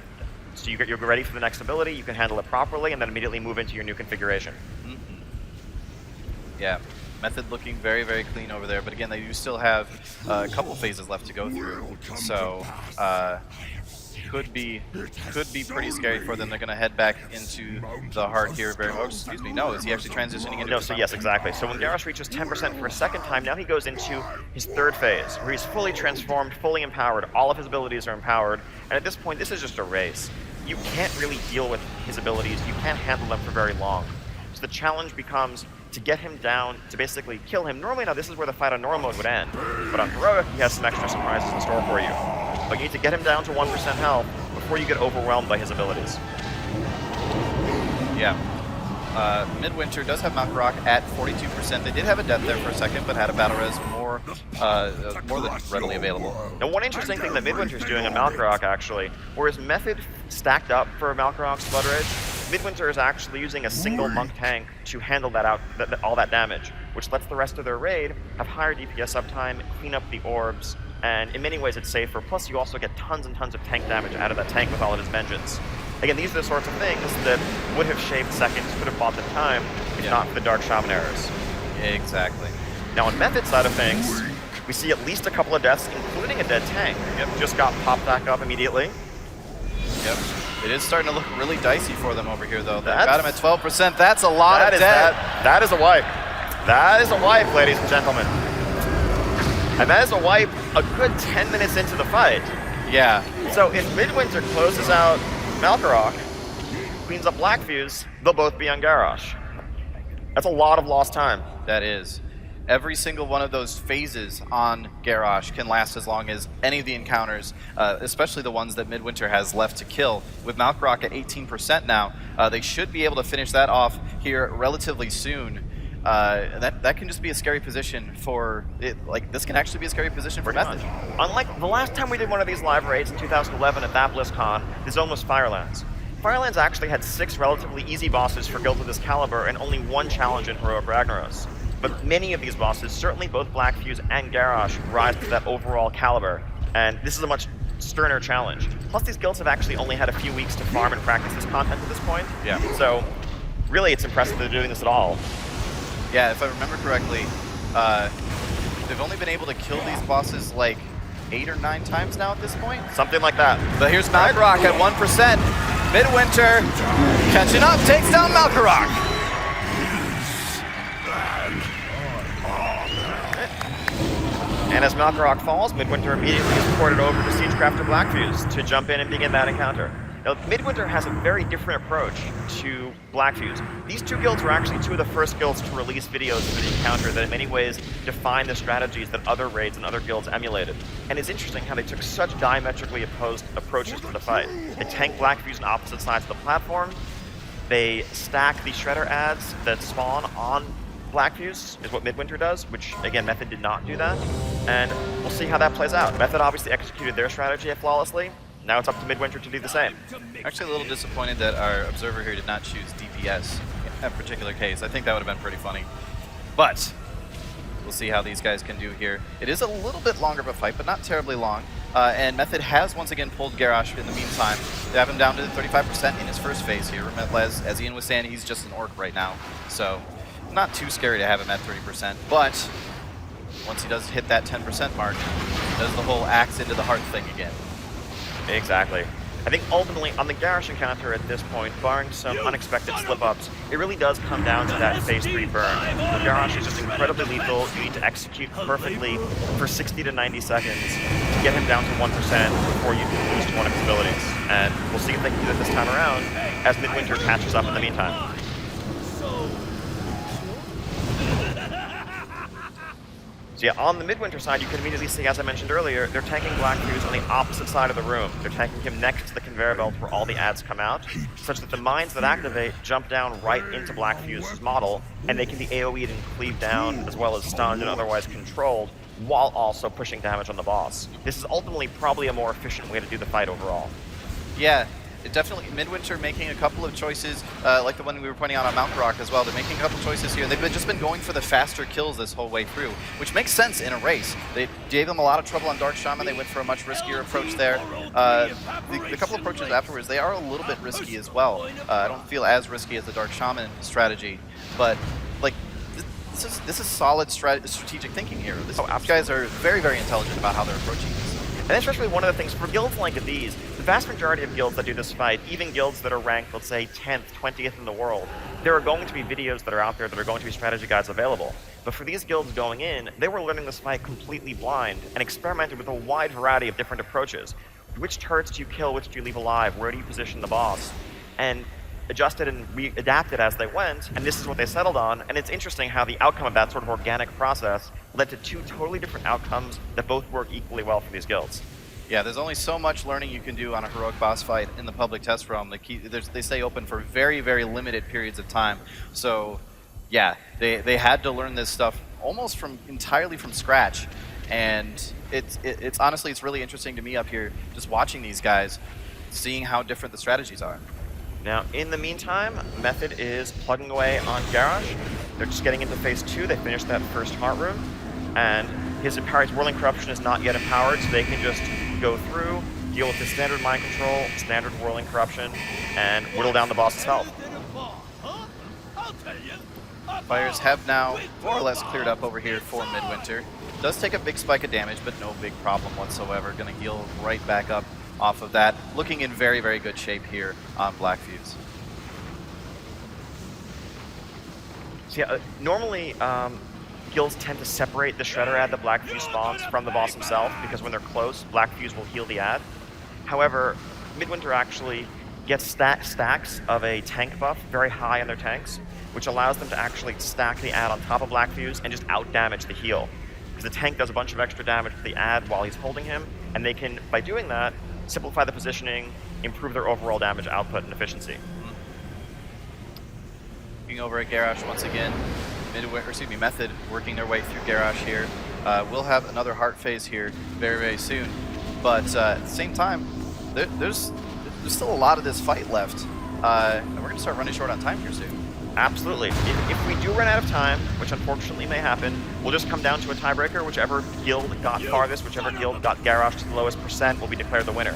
So you're ready for the next ability, you can handle it properly, and then immediately move into your new configuration. Yeah, Method looking very, very clean over there, but again, they do still have a couple phases left to go through, so could be pretty scary for them. They're going to head back into the heart here. Excuse me, no, is he actually transitioning into? No, so yes, exactly. So when Garrosh reaches 10% for a second time, now he goes into his third phase, where he's fully transformed, fully empowered. All of his abilities are empowered, and at this point, this is just a race. You can't really deal with his abilities. You can't handle them for very long. So the challenge becomes to get him down, to basically kill him. Normally, now this is where the fight on normal mode would end, but on Heroic, he has some extra surprises in store for you. But you need to get him down to 1% health before you get overwhelmed by his abilities. Yeah. Midwinter does have Malkarok at 42%. They did have a death there for a second, but had a battle res more than readily available. Now, one interesting thing that Midwinter's doing on Malkarok, actually, whereas Method stacked up for Malkarok's Blood Rage, Midwinter is actually using a single monk tank to handle all that damage, which lets the rest of their raid have higher DPS uptime, clean up the orbs, and in many ways it's safer. Plus, you also get tons and tons of tank damage out of that tank with all of his vengeance. Again, these are the sorts of things that would have shaved seconds, could have bought them time, if not for the Dark Shaman errors. Exactly. Now, on Method side of things, we see at least a couple of deaths, including a dead tank. Yep, just got popped back up immediately. Yep. It is starting to look really dicey for them over here, though. They've got him at 12%. That's a lot of dead. That is a wipe. That is a wipe, ladies and gentlemen. And that is a wipe a good 10 minutes into the fight. Yeah. So if Midwinter closes out Malkarok, cleans up Blackfuse, they'll both be on Garrosh. That's a lot of lost time. That is. Every single one of those phases on Garrosh can last as long as any of the encounters, especially the ones that Midwinter has left to kill. With Malkarok at 18% now, they should be able to finish that off here relatively soon. That can just be a scary position for it. Like, this can actually be a scary position for Method. Unlike the last time we did one of these live raids in 2011 at that Blizzcon, the zone was Firelands. Firelands actually had 6 relatively easy bosses for guilds of this caliber and only 1 challenge in Heroic Ragnaros. But many of these bosses, certainly both Blackfuse and Garrosh, rise to that overall caliber, and this is a much sterner challenge. Plus, these guilds have actually only had a few weeks to farm and practice this content at this point. Yeah. So, really, it's impressive they're doing this at all. Yeah, if I remember correctly, they've only been able to kill these bosses like 8 or 9 times now at this point. Something like that. But here's Malkarok at 1%. Midwinter catching up, takes down Malkarok. And as Malkarok falls, Midwinter immediately is ported over to Siegecrafter Blackfuse to jump in and begin that encounter. Now, Midwinter has a very different approach to Blackfuse. These 2 guilds were actually 2 of the first guilds to release videos for the encounter that in many ways define the strategies that other raids and other guilds emulated. And it's interesting how they took such diametrically opposed approaches to the fight. They tank Blackfuse on opposite sides of the platform. They stack the Shredder adds that spawn on Blackfuse, is what Midwinter does, which, again, Method did not do that. And we'll see how that plays out. Method obviously executed their strategy flawlessly. Now it's up to Midwinter to do the same. Actually, a little disappointed that our observer here did not choose DPS in that particular case. I think that would have been pretty funny. But we'll see how these guys can do here. It is a little bit longer of a fight, but not terribly long. And Method has once again pulled Garrosh in the meantime. They have him down to 35% in his first phase here. As Ian was saying, he's just an orc right now. So not too scary to have him at 30%. But once he does hit that 10% mark, he does the whole axe into the heart thing again. Exactly. I think ultimately, on the Garrosh encounter at this point, barring some unexpected slip-ups, it really does come down to that Phase 3 burn. The Garrosh is just incredibly lethal. You need to execute perfectly for 60 to 90 seconds to get him down to 1% before you lose one of his abilities. And we'll see if they can do that this time around as Midwinter catches up in the meantime. So yeah, on the Midwinter side, you can immediately see, as I mentioned earlier, they're tanking Blackfuse on the opposite side of the room. They're tanking him next to the conveyor belt where all the adds come out, such that the mines that activate jump down right into Blackfuse's model, and they can be AoE'd and cleaved down, as well as stunned and otherwise controlled while also pushing damage on the boss. This is ultimately probably a more efficient way to do the fight overall. Yeah, it definitely, Midwinter making a couple of choices, like the one we were pointing out on Mount Rock as well. They're making a couple choices here. They've just been going for the faster kills this whole way through, which makes sense in a race. They gave them a lot of trouble on Dark Shaman. They went for a much riskier approach there. The couple approaches afterwards, they are a little bit risky as well. I don't feel as risky as the Dark Shaman strategy, but like this is solid strategic thinking here. These guys are very, very intelligent about how they're approaching this. And especially one of the things for guilds like these, the vast majority of guilds that do this fight, even guilds that are ranked, let's say, 10th, 20th in the world, there are going to be videos that are out there that are going to be strategy guides available. But for these guilds going in, they were learning this fight completely blind and experimented with a wide variety of different approaches. Which turrets do you kill? Which do you leave alive? Where do you position the boss? And adjusted and adapted as they went, and this is what they settled on. And it's interesting how the outcome of that sort of organic process led to two totally different outcomes that both work equally well for these guilds. Yeah, there's only so much learning you can do on a heroic boss fight in the public test realm. They stay open for very, very limited periods of time. So, yeah, they had to learn this stuff almost entirely from scratch. And it's honestly, it's really interesting to me up here, just watching these guys, seeing how different the strategies are. Now, in the meantime, Method is plugging away on Garrosh. They're just getting into phase 2. They finished that first heart room, and his Whirling Corruption is not yet empowered, so they can just go through, deal with the standard Mind Control, standard Whirling Corruption, and whittle down the boss's health. Fires have now more or less cleared up over here for Midwinter. Does take a big spike of damage, but no big problem whatsoever. Going to heal right back up off of that. Looking in very, very good shape here on Black Fuse. So yeah, normally guilds tend to separate the Shredder ad that Black Fuse spawns from the boss himself, because when they're close, Black Fuse will heal the ad. However, Midwinter actually gets stacks of a tank buff very high on their tanks, which allows them to actually stack the ad on top of Black Fuse and just out-damage the heal. Because the tank does a bunch of extra damage to the ad while he's holding him, and they can, by doing that, simplify the positioning, improve their overall damage output and efficiency. Looking over at Garrosh once again, Method working their way through Garrosh here. We'll have another heart phase here very, very soon, but at the same time, there's still a lot of this fight left, and we're going to start running short on time here soon. Absolutely. If we do run out of time, which unfortunately may happen, we'll just come down to a tiebreaker. Whichever guild got farthest, whichever guild got Garrosh to the lowest percent will be declared the winner.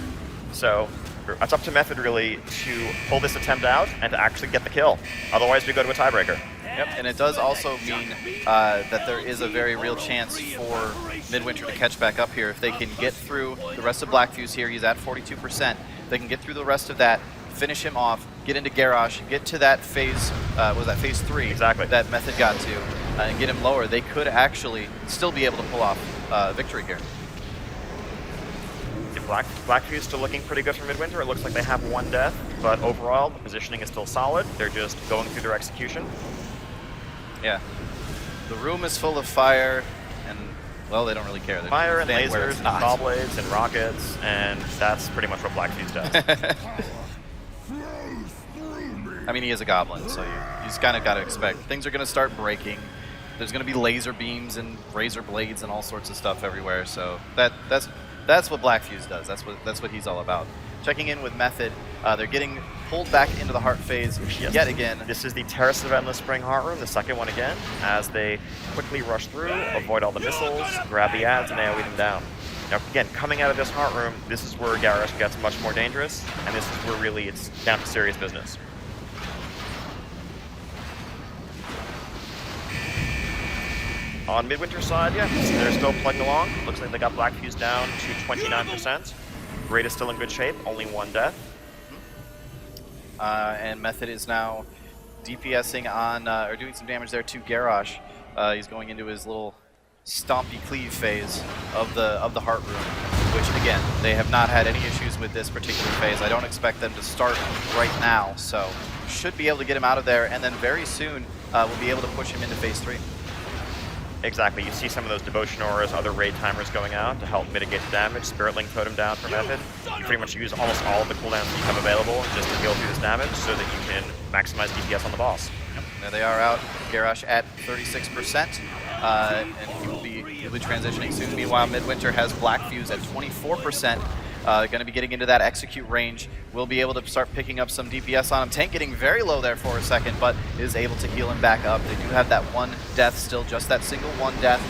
So it's up to Method really to pull this attempt out and to actually get the kill. Otherwise, we go to a tiebreaker. Yep, and it does also mean that there is a very real chance for Midwinter to catch back up here. If they can get through the rest of Black Fuse here, he's at 42%. They can get through the rest of that, finish him off, get into Garrosh, get to that phase, was that phase 3? Exactly. That Method got to, and get him lower. They could actually still be able to pull off victory here. Black Fuse still looking pretty good for Midwinter. It looks like they have one death, but overall, the positioning is still solid. They're just going through their execution. Yeah. The room is full of fire, and, well, they don't really care. They're fire and lasers and not. ball blades and rockets, and that's pretty much what Black Fuse does. I mean, he is a goblin, so you just kind of got to expect. Things are going to start breaking. There's going to be laser beams and razor blades and all sorts of stuff everywhere, so that's what Black Fuse does. That's what he's all about. Checking in with Method, they're getting pulled back into the heart phase yet again. This is the Terrace of Endless Spring heart room, the second one again, as they quickly rush through, avoid all the missiles, grab the ads, and AoE them down. Now, again, coming out of this heart room, this is where Garrosh gets much more dangerous, and this is where really it's down to serious business. On Midwinter's side, yeah, they're still plugging along. Looks like they got Black Fuse down to 29%. Great is still in good shape, only one death. And Method is now DPSing on, or doing some damage there to Garrosh. He's going into his little stompy cleave phase of the heart room, which again, they have not had any issues with this particular phase. I don't expect them to start right now, so should be able to get him out of there, and then very soon we'll be able to push him into phase 3. Exactly. You see some of those Devotion Auras, other raid timers going out to help mitigate the damage. Spirit Link Totem down for Method. You pretty much use almost all of the cooldowns that you have available just to heal through this damage so that you can maximize DPS on the boss. Yep. There they are out. Garrosh at 36%, and he will be be transitioning soon. Meanwhile, Midwinter has Black Fuse at 24%. Going to be getting into that execute range. Will be able to start picking up some DPS on him. Tank getting very low there for a second, but is able to heal him back up. They do have that one death still, just that single one death,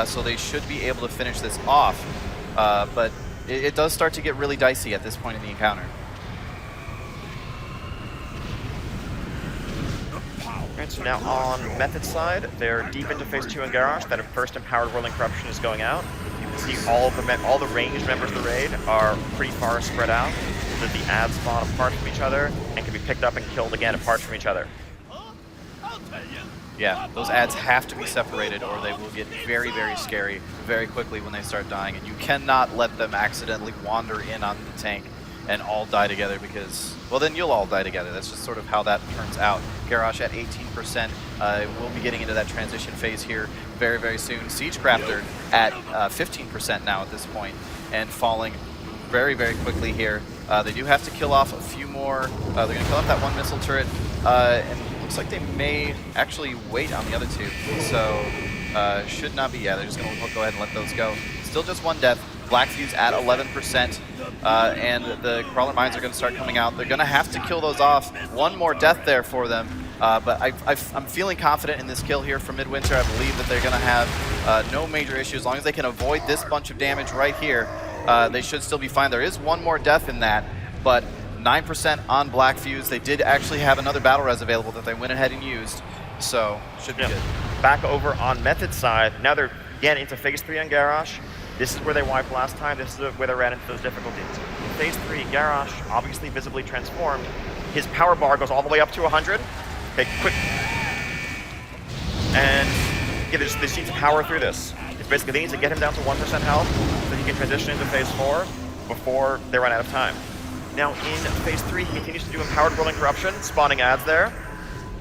so they should be able to finish this off. But it does start to get really dicey at this point in the encounter. Alright, so now on Method side, they're deep into phase 2 in Garrosh. That first empowered Whirling Corruption is going out. You can see all the ranged members of the raid are pretty far spread out, so that the ads spawn apart from each other and can be picked up and killed again apart from each other. Yeah, those ads have to be separated or they will get very, very scary very quickly when they start dying, and you cannot let them accidentally wander in on the tank and all die together because, well, then you'll all die together. That's just sort of how that turns out. Garrosh at 18%. We'll be getting into that transition phase here very, very soon. Siegecrafter at 15% now at this point and falling very, very quickly here. They do have to kill off a few more. They're going to kill off that one missile turret, and it looks like they may actually wait on the other two. So should not be. Yeah, they're just going to go ahead and let those go. Still just one death. Black Fuse at 11%, and the Crawler Mines are going to start coming out. They're going to have to kill those off. One more death there for them, but I'm feeling confident in this kill here from Midwinter. I believe that they're going to have no major issues. As long as they can avoid this bunch of damage right here, they should still be fine. There is one more death in that, but 9% on Black Fuse. They did actually have another Battle Res available that they went ahead and used, so should be good. Back over on Method side, now they're again into phase 3 on Garrosh. This is where they wiped last time. This is where they ran into those difficulties. In phase 3, Garrosh, obviously visibly transformed. His power bar goes all the way up to 100. Okay, quick. And yeah, they just need to power through this. It's basically they need to get him down to 1% health so he can transition into phase 4 before they run out of time. Now in phase 3, he continues to do empowered Whirling Corruption, spawning ads there.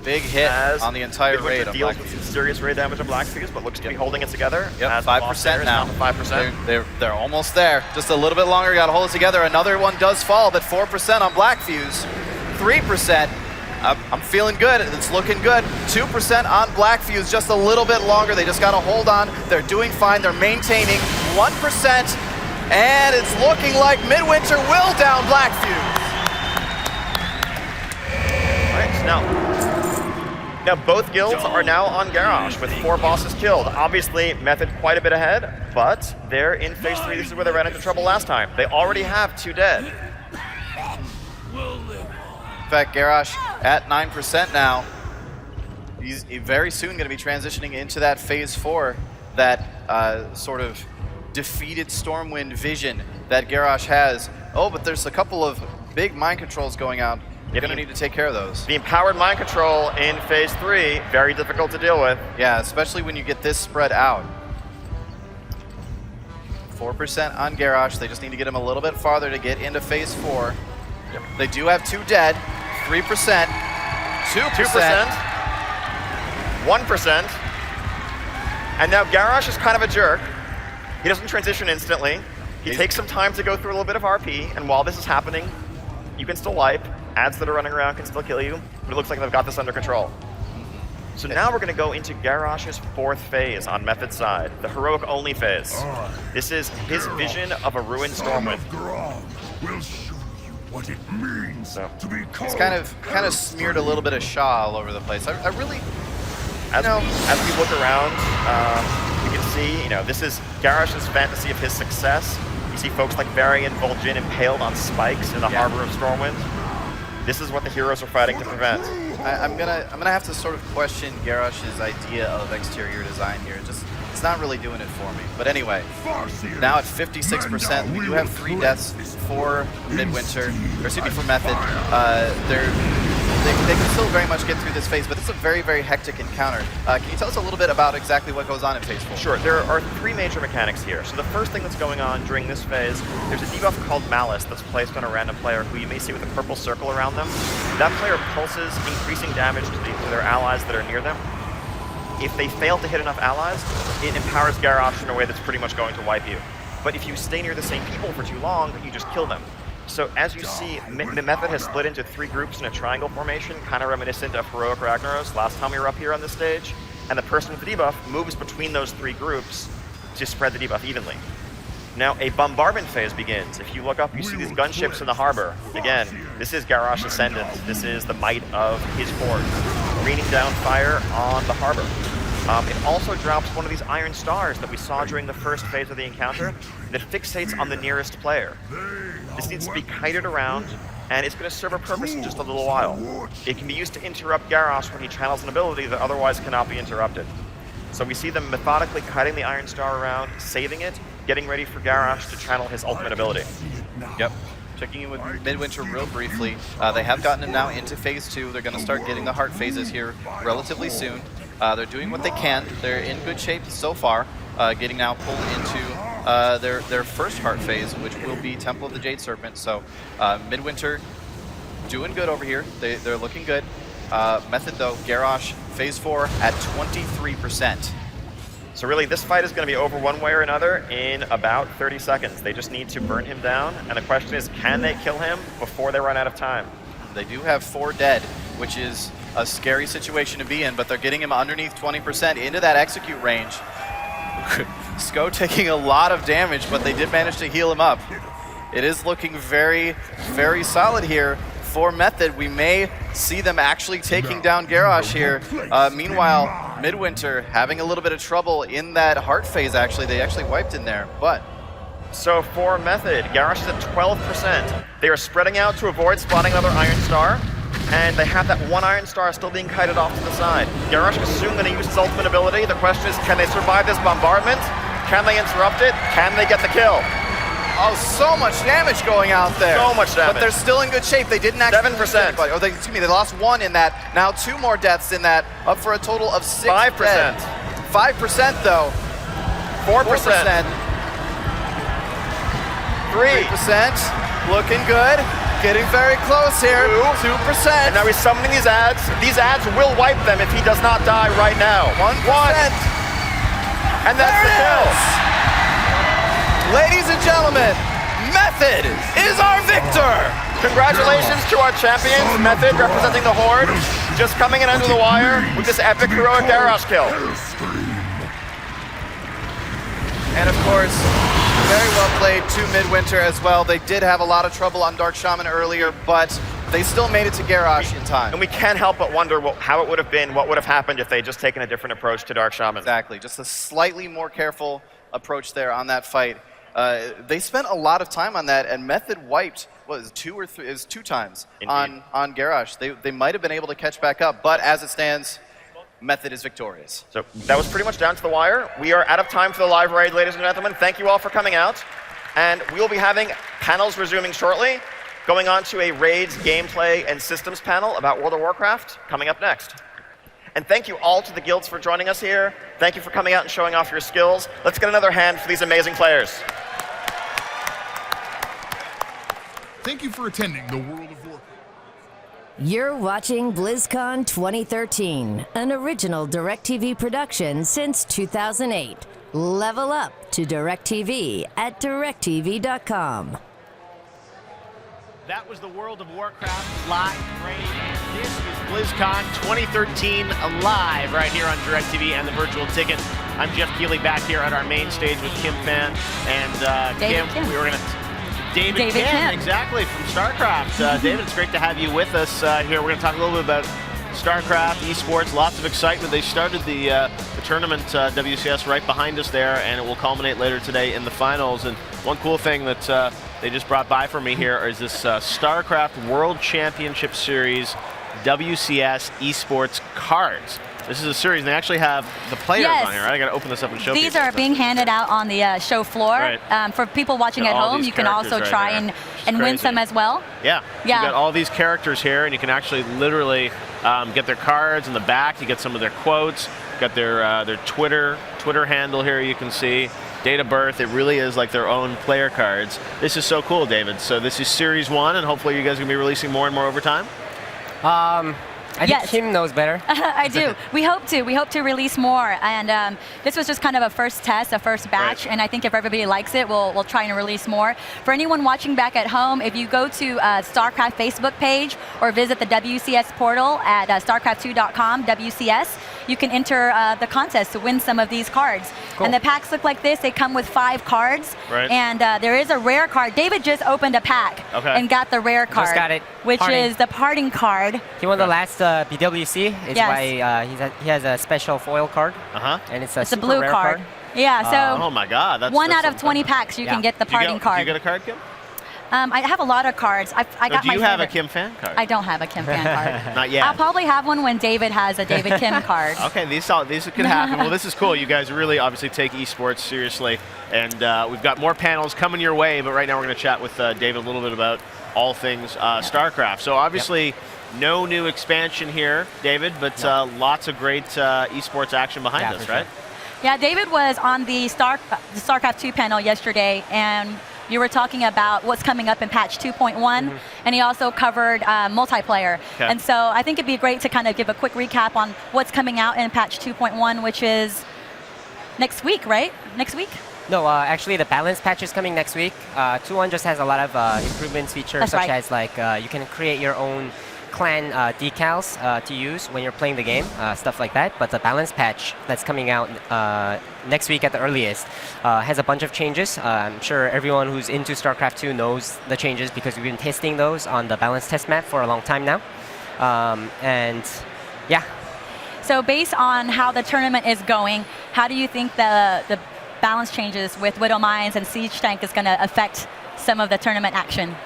Big hit on the entire raid of deals with some serious raid damage on Black Fuse, but looks to be holding it together. Yep, 5% now. 5%. They're almost there. Just a little bit longer. Got to hold it together. Another one does fall, but 4% on Black Fuse, 3%. I'm feeling good. It's looking good. 2% on Black Fuse. Just a little bit longer. They just got to hold on. They're doing fine. They're maintaining 1%, and it's looking like Midwinter will down Black Fuse. All right, so now both guilds are now on Garrosh with 4 bosses killed. Obviously, Method quite a bit ahead, but they're in phase 3. This is where they ran into trouble last time. They already have 2 dead. In fact, Garrosh at 9% now. He's very soon going to be transitioning into that phase 4, that sort of defeated Stormwind vision that Garrosh has. Oh, but there's a couple of big mind controls going out. You're going to need to take care of those. The empowered mind control in phase 3, very difficult to deal with. Yeah, especially when you get this spread out. 4% on Garrosh. They just need to get him a little bit farther to get into phase 4. Yep. They do have 2 dead. 3%. 2%. 1%. And now Garrosh is kind of a jerk. He doesn't transition instantly. He takes some time to go through a little bit of RP, and while this is happening, you can still wipe. Ads that are running around can still kill you, but it looks like they've got this under control. So now we're going to go into Garrosh's 4th phase on Method side, the heroic only phase. This is his vision of a ruined Stormwind. We'll show you what it means to be called. He's kind of smeared a little bit of Shaw all over the place. I really, as we look around, you can see, this is Garrosh's fantasy of his success. You see folks like Varian, Vol'jin impaled on spikes in the harbor of Stormwind. This is what the heroes are fighting to prevent. I'm gonna have to sort of question Garrosh's idea of exterior design here. It's not really doing it for me. But anyway, now at 56%, we do have 3 deaths for Midwinter, or excuse me, for Method. They can still very much get through this phase, but it's a very, very hectic encounter. Can you tell us a little bit about exactly what goes on in phase 4? Sure, there are 3 major mechanics here. So the first thing that's going on during this phase, there's a debuff called Malice that's placed on a random player who you may see with a purple circle around them. That player pulses increasing damage to their allies that are near them. If they fail to hit enough allies, it empowers Garrosh in a way that's pretty much going to wipe you. But if you stay near the same people for too long, you just kill them. So as you see, Method has split into 3 groups in a triangle formation, kind of reminiscent of Heroic Ragnaros last time we were up here on this stage. And the person with the debuff moves between those 3 groups to spread the debuff evenly. Now, a bombardment phase begins. If you look up, you see these gunships in the harbor. Again, this is Garrosh Ascendant. This is the might of his horde, raining down fire on the harbor. It also drops one of these iron stars that we saw during the first phase of the encounter that fixates on the nearest player. This needs to be kited around, and it's going to serve a purpose in just a little while. It can be used to interrupt Garrosh when he channels an ability that otherwise cannot be interrupted. So we see them methodically kiting the iron star around, saving it, getting ready for Garrosh to channel his ultimate ability. Yep. Checking in with Midwinter real briefly. They have gotten him now into phase 2. They're going to start getting the heart phases here relatively soon. They're doing what they can. They're in good shape so far, getting now pulled into their first heart phase, which will be Temple of the Jade Serpent. So Midwinter doing good over here. They're looking good. Method though, Garrosh phase 4 at 23%. So really, this fight is going to be over one way or another in about 30 seconds. They just need to burn him down, and the question is, can they kill him before they run out of time? They do have 4 dead, which is a scary situation to be in, but they're getting him underneath 20% into that execute range. Sko taking a lot of damage, but they did manage to heal him up. It is looking very, very solid here for Method. We may see them actually taking down Garrosh here. Meanwhile, Midwinter having a little bit of trouble in that heart phase, actually. They actually wiped in there, but... So for Method, Garrosh is at 12%. They are spreading out to avoid spawning another Iron Star, and they have that one Iron Star still being kited off to the side. Garrosh is soon going to use his ultimate ability. The question is, can they survive this bombardment? Can they interrupt it? Can they get the kill? Oh, so much damage going out there. So much damage. But they're still in good shape. They didn't actually... 7%. Excuse me, they lost 1 in that. Now 2 more deaths in that, up for a total of 6 5%. dead. 5% though. 4%. 3%. Looking good. Getting very close here. 2%. And now he's summoning these ads. These ads will wipe them if he does not die right now. 1%. And that's the kill. Ladies and gentlemen, Method is our victor! Congratulations to our champions, Method representing the Horde, just coming in under the wire with this epic heroic Garrosh kill. And of course, very well played to Midwinter as well. They did have a lot of trouble on Dark Shaman earlier, but they still made it to Garrosh in time. And we can't help but wonder how it would have been, what would have happened if they had just taken a different approach to Dark Shaman. Exactly, just a slightly more careful approach there on that fight. They spent a lot of time on that, and Method wiped, what was it, 2 or 3? It was 2 times on Garrosh. They might have been able to catch back up, but as it stands, Method is victorious. So that was pretty much down to the wire. We are out of time for the live raid, ladies and gentlemen. Thank you all for coming out. And we will be having panels resuming shortly, going on to a raids, gameplay, and systems panel about World of Warcraft coming up next. And thank you all to the guilds for joining us here. Thank you for coming out and showing off your skills. Let's get another hand for these amazing players. Thank you for attending the World of Warcraft. You're watching Blizzcon 2013, an original DirecTV production since 2008. Level up to DirecTV at directv.com. That was the World of Warcraft live raid, and this is BlizzCon 2013 live right here on DirecTV and the virtual ticket. I'm Jeff Keighley back here at our main stage with Kim Fan and Kim. We were going to... David Kim, exactly, from StarCraft. David, it's great to have you with us here. We're going to talk a little bit about StarCraft, esports, lots of excitement. They started the tournament, WCS, right behind us there, and it will culminate later today in the finals. And one cool thing that they just brought by for me here is this StarCraft World Championship Series WCS esports cards. This is a series, and they actually have the players on here, right? I got to open this up and show These are being handed out on the show floor. Right. For people watching at home, you can also try and win some as well. Yeah. You got all these characters here, and you can actually literally get their cards in the back. You get some of their quotes. Got their Twitter handle here. You can see date of birth. It really is like their own player cards. This is so cool, David. So this is Series 1, and hopefully you guys are gonna be releasing more and more over time. I think Kim knows better. I do. We hope to release more. And this was just kind of a first test, a first batch. And I think if everybody likes it, we'll try and release more. For anyone watching back at home, if you go to StarCraft Facebook page or visit the WCS portal at StarCraft2.com, WCS, you can enter the contest to win some of these cards. Cool. And the packs look like this. They come with 5 cards. Right. And there is a rare card. David just opened a pack and got the rare card. Just got it. Which Parting. is the parting card. He won the last BWC. It's Yes. why he has a special foil card. And it's a It's a super blue rare card. Yeah, so Oh my God, that's 1 out that's of 20 something. packs you Yeah. can get the Do you parting get- card. Do you get a card, Kim? I have a lot of cards. I got Do my you have a favorite. Kim fan card? I don't have a Kim fan card. Not yet. I'll probably have one when David has a David Kim card. Okay, these could happen. Well, this is cool. You guys really obviously take esports seriously, and we've got more panels coming your way. But right now we're going to chat with David a little bit about all things StarCraft. So obviously, no new expansion here, David, but lots of great esports action behind us, for right? sure. Yeah, David was on the StarCraft 2 panel yesterday, and you were talking about what's coming up in patch 2.1, and he also covered multiplayer. Okay. And so I think it'd be great to kind of give a quick recap on what's coming out in patch 2.1, which is next week, right? Next week? No, actually the balance patch is coming next week. 2.1 just has a lot of improvements, features That's such right. as like you can create your own clan decals to use when you're playing the game, stuff like that. But the balance patch that's coming out next week at the earliest has a bunch of changes. I'm sure everyone who's into StarCraft 2 knows the changes because we've been testing those on the balance test map for a long time now. And yeah. So based on how the tournament is going, how do you think the balance changes with Widow Mines and Siege Tank is going to affect some of the tournament action?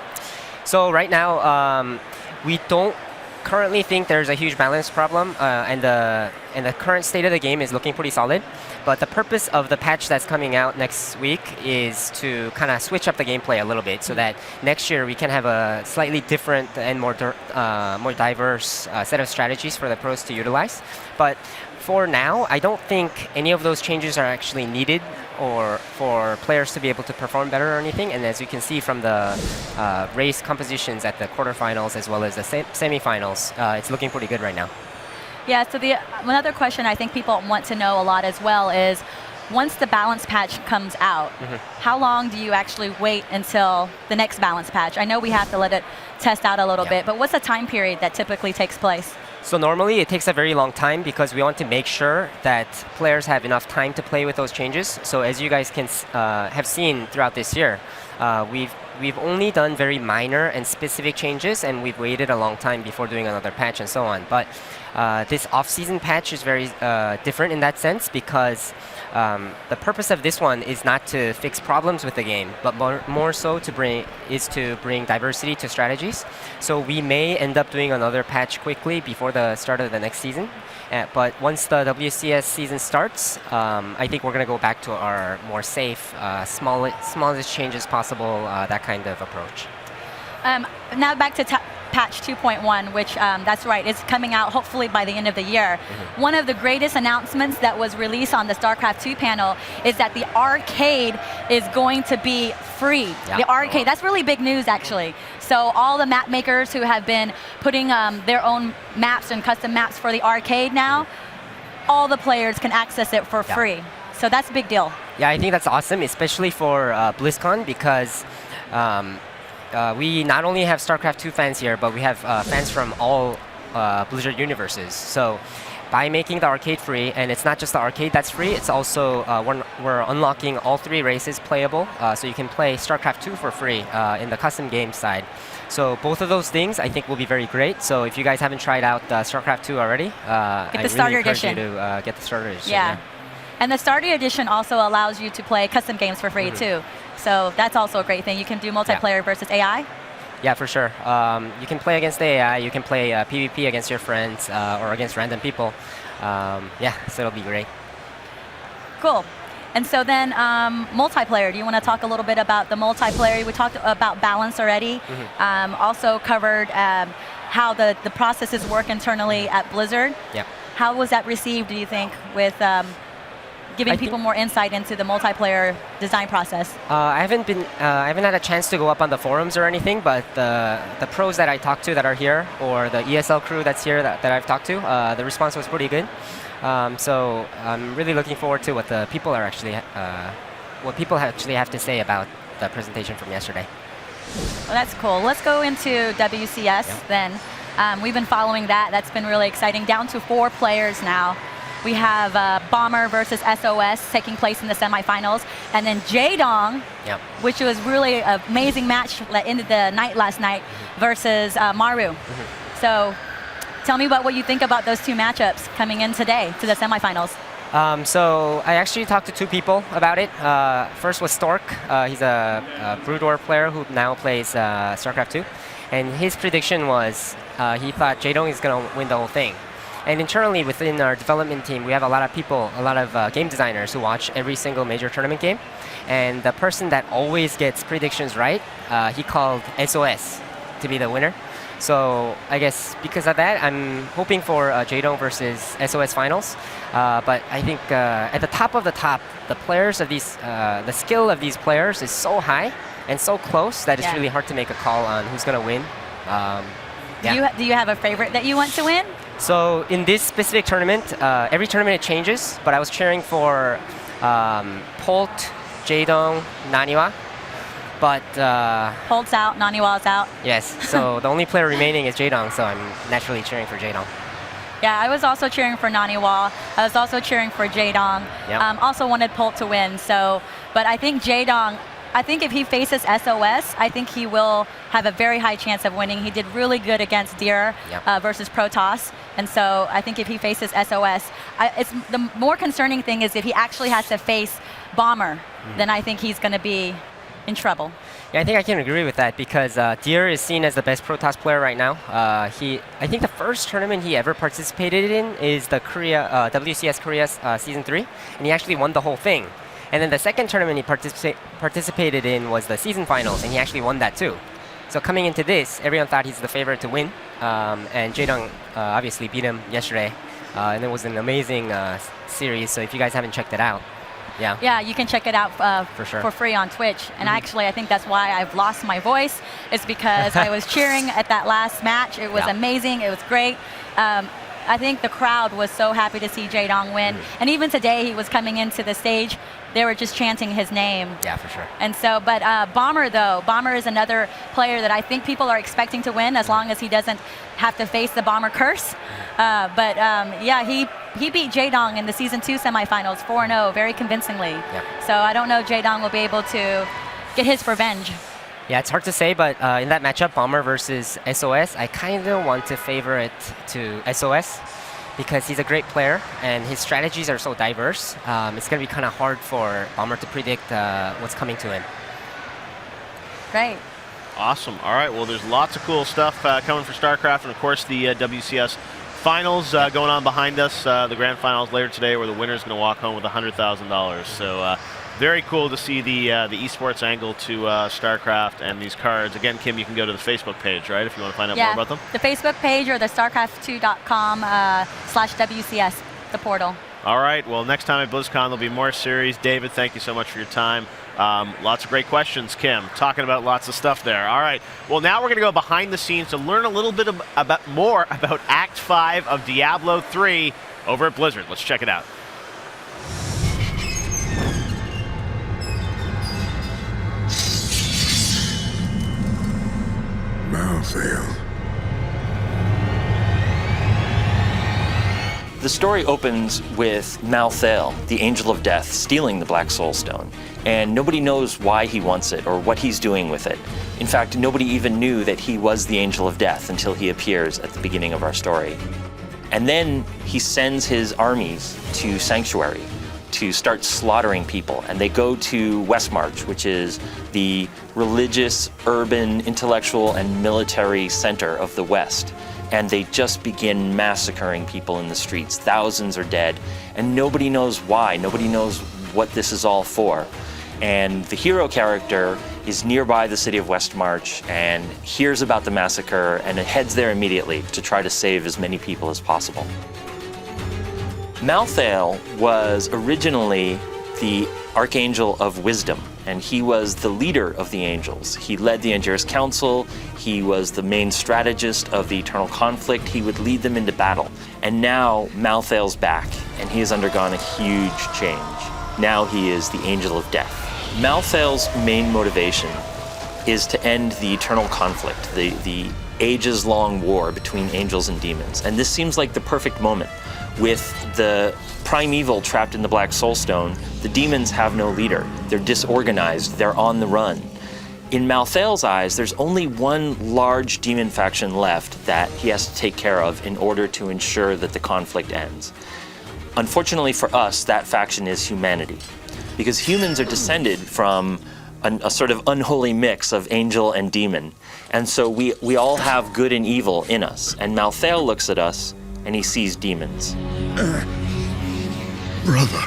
So right now, we don't currently think there's a huge balance problem, and the current state of the game is looking pretty solid. But the purpose of the patch that's coming out next week is to kind of switch up the gameplay a little bit, so that next year we can have a slightly different and more diverse set of strategies for the pros to utilize. But for now, I don't think any of those changes are actually needed or for players to be able to perform better or anything. And as you can see from the race compositions at the quarterfinals as well as the semifinals, it's looking pretty good right now. Yeah, so another question I think people want to know a lot as well is, once the balance patch comes out, how long do you actually wait until the next balance patch? I know we have to let it test out a little bit, but what's the time period that typically takes place? So normally it takes a very long time because we want to make sure that players have enough time to play with those changes. So as you guys can have seen throughout this year, we've only done very minor and specific changes, and we've waited a long time before doing another patch and so on. But this off-season patch is very different in that sense because the purpose of this one is not to fix problems with the game, but more so to bring diversity to strategies. So we may end up doing another patch quickly before the start of the next season. But once the WCS season starts, I think we're going to go back to our more safe, smallest changes possible, that kind of approach. Now back to patch 2.1, which that's right, it's coming out hopefully by the end of the year. One of the greatest announcements that was released on the StarCraft 2 panel is that the arcade is going to be free. Yeah. The arcade, that's really big news actually. So all the map makers who have been putting their own maps and custom maps for the arcade now, all the players can access it for free. So that's a big deal. Yeah, I think that's awesome, especially for Blizzcon because we not only have StarCraft 2 fans here, but we have fans from all Blizzard universes. So by making the arcade free, and it's not just the arcade that's free, it's also we're unlocking all 3 races playable, so you can play StarCraft 2 for free in the custom game side. So both of those things I think will be very great. So if you guys haven't tried out StarCraft 2 already, I really encourage you to get the starter edition. Yeah. And the starter edition also allows you to play custom games for free too. So that's also a great thing. You can do multiplayer versus AI. Yeah, for sure. You can play against the AI. You can play PvP against your friends or against random people. Yeah, so it'll be great. Cool. And so then multiplayer, do you want to talk a little bit about the multiplayer? We talked about balance already. Also covered how the processes work internally at Blizzard. Yeah. How was that received, do you think, with giving people more insight into the multiplayer design process? I haven't had a chance to go up on the forums or anything, but the pros that I talked to that are here, or the ESL crew that's here that I've talked to, the response was pretty good. So I'm really looking forward to what the people are actually, what people actually have to say about the presentation from yesterday. Well, that's cool. Let's go into WCS then. We've been following that. That's been really exciting. Down to 4 players now. We have Bomber versus SOS taking place in the semifinals. And then Jaedong, Yep. which was really an amazing match that ended the night last night, versus Maru. So tell me about what you think about those two matchups coming in today to the semifinals. So I actually talked to two people about it. First was Stork. He's a Broodor player who now plays StarCraft 2. And his prediction was he thought Jaedong is going to win the whole thing. And internally within our development team, we have a lot of people, a lot of game designers who watch every single major tournament game. And the person that always gets predictions right, he called SOS to be the winner. So I guess because of that, I'm hoping for Jaedong versus SOS finals. But I think at the top of the top, the players of these, the skill of these players is so high and so close that it's really hard to make a call on who's going to win. Do you have a favorite that you want to win? So in this specific tournament, every tournament it changes, but I was cheering for Polt, Jaedong, Naniwa. But Polt's out, Naniwa's out. yes, so the only player remaining is Jaedong, so I'm naturally cheering for Jaedong. Yeah, I was also cheering for Naniwa. I was also cheering for Jaedong. Yep. Also wanted Polt to win. So, but I think Jaedong, I think if he faces SOS, I think he will have a very high chance of winning. He did really good against Deer versus Protoss. And so I think if he faces SOS, it's the more concerning thing is if he actually has to face Bomber, then I think he's going to be in trouble. Yeah, I think I can agree with that because Deer is seen as the best Protoss player right now. I think the first tournament he ever participated in is the Korea WCS Korea Season 3, and he actually won the whole thing. And then the second tournament he participated in was the season finals, and he actually won that too. So coming into this, everyone thought he's the favorite to win, and Jaedong obviously beat him yesterday, and it was an amazing series. So if you guys haven't checked it out, yeah, you can check it out for sure, for free on Twitch. And actually, I think that's why I've lost my voice. It's because I was cheering at that last match. It was amazing. It was great. I think the crowd was so happy to see Jaedong win. And even today, he was coming into the stage. They were just chanting his name. Yeah, for sure. And so, but Bomber though, Bomber is another player that I think people are expecting to win as long as he doesn't have to face the Bomber curse. Yeah, he beat Jaedong in the Season 2 semifinals 4-0 very convincingly. Yeah. So I don't know if Jaedong will be able to get his revenge. Yeah, it's hard to say, but in that matchup, Bomber versus SOS, I kind of want to favor it to SOS because he's a great player and his strategies are so diverse. It's going to be kind of hard for Bomber to predict what's coming to him. Great. Awesome. All right, well, there's lots of cool stuff coming for StarCraft, and of course the WCS finals going on behind us. The grand finals later today where the winner's going to walk home with $100,000. So very cool to see the esports angle to StarCraft and these cards. Again, Kim, you can go to the Facebook page, right, if you want to find out more about them? The Facebook page or the StarCraft2.com /WCS, the portal. All right, well, next time at BlizzCon, there'll be more series. David, thank you so much for your time. Lots of great questions, Kim, talking about lots of stuff there. All right, well, now we're going to go behind the scenes to learn a little bit more about Act 5 of Diablo 3 over at Blizzard. Let's check it out. Malthael. The story opens with Malthael, the Angel of Death, stealing the Black Soul Stone, and nobody knows why he wants it or what he's doing with it. In fact, nobody even knew that he was the Angel of Death until he appears at the beginning of our story. And then he sends his armies to Sanctuary to start slaughtering people, and they go to Westmarch, which is the religious, urban, intellectual, and military center of the West. And they just begin massacring people in the streets. Thousands are dead, and nobody knows why. Nobody knows what this is all for. And the hero character is nearby the city of Westmarch and hears about the massacre and heads there immediately to try to save as many people as possible. Malthael was originally the Archangel of Wisdom, and he was the leader of the angels. He led the Angelus Council, he was the main strategist of the Eternal Conflict, he would lead them into battle. And now Malthael's back, and he has undergone a huge change. Now he is the Angel of Death. Malthael's main motivation is to end the Eternal Conflict, the ages-long war between angels and demons. And this seems like the perfect moment With the primeval trapped in the Black Soulstone, the demons have no leader. They're disorganized, they're on the run. In Malthael's eyes, there's only one large demon faction left that he has to take care of in order to ensure that the conflict ends. Unfortunately for us, that faction is humanity, because humans are descended from a sort of unholy mix of angel and demon. And so we all have good and evil in us. And Malthael looks at us and he sees demons. Brother.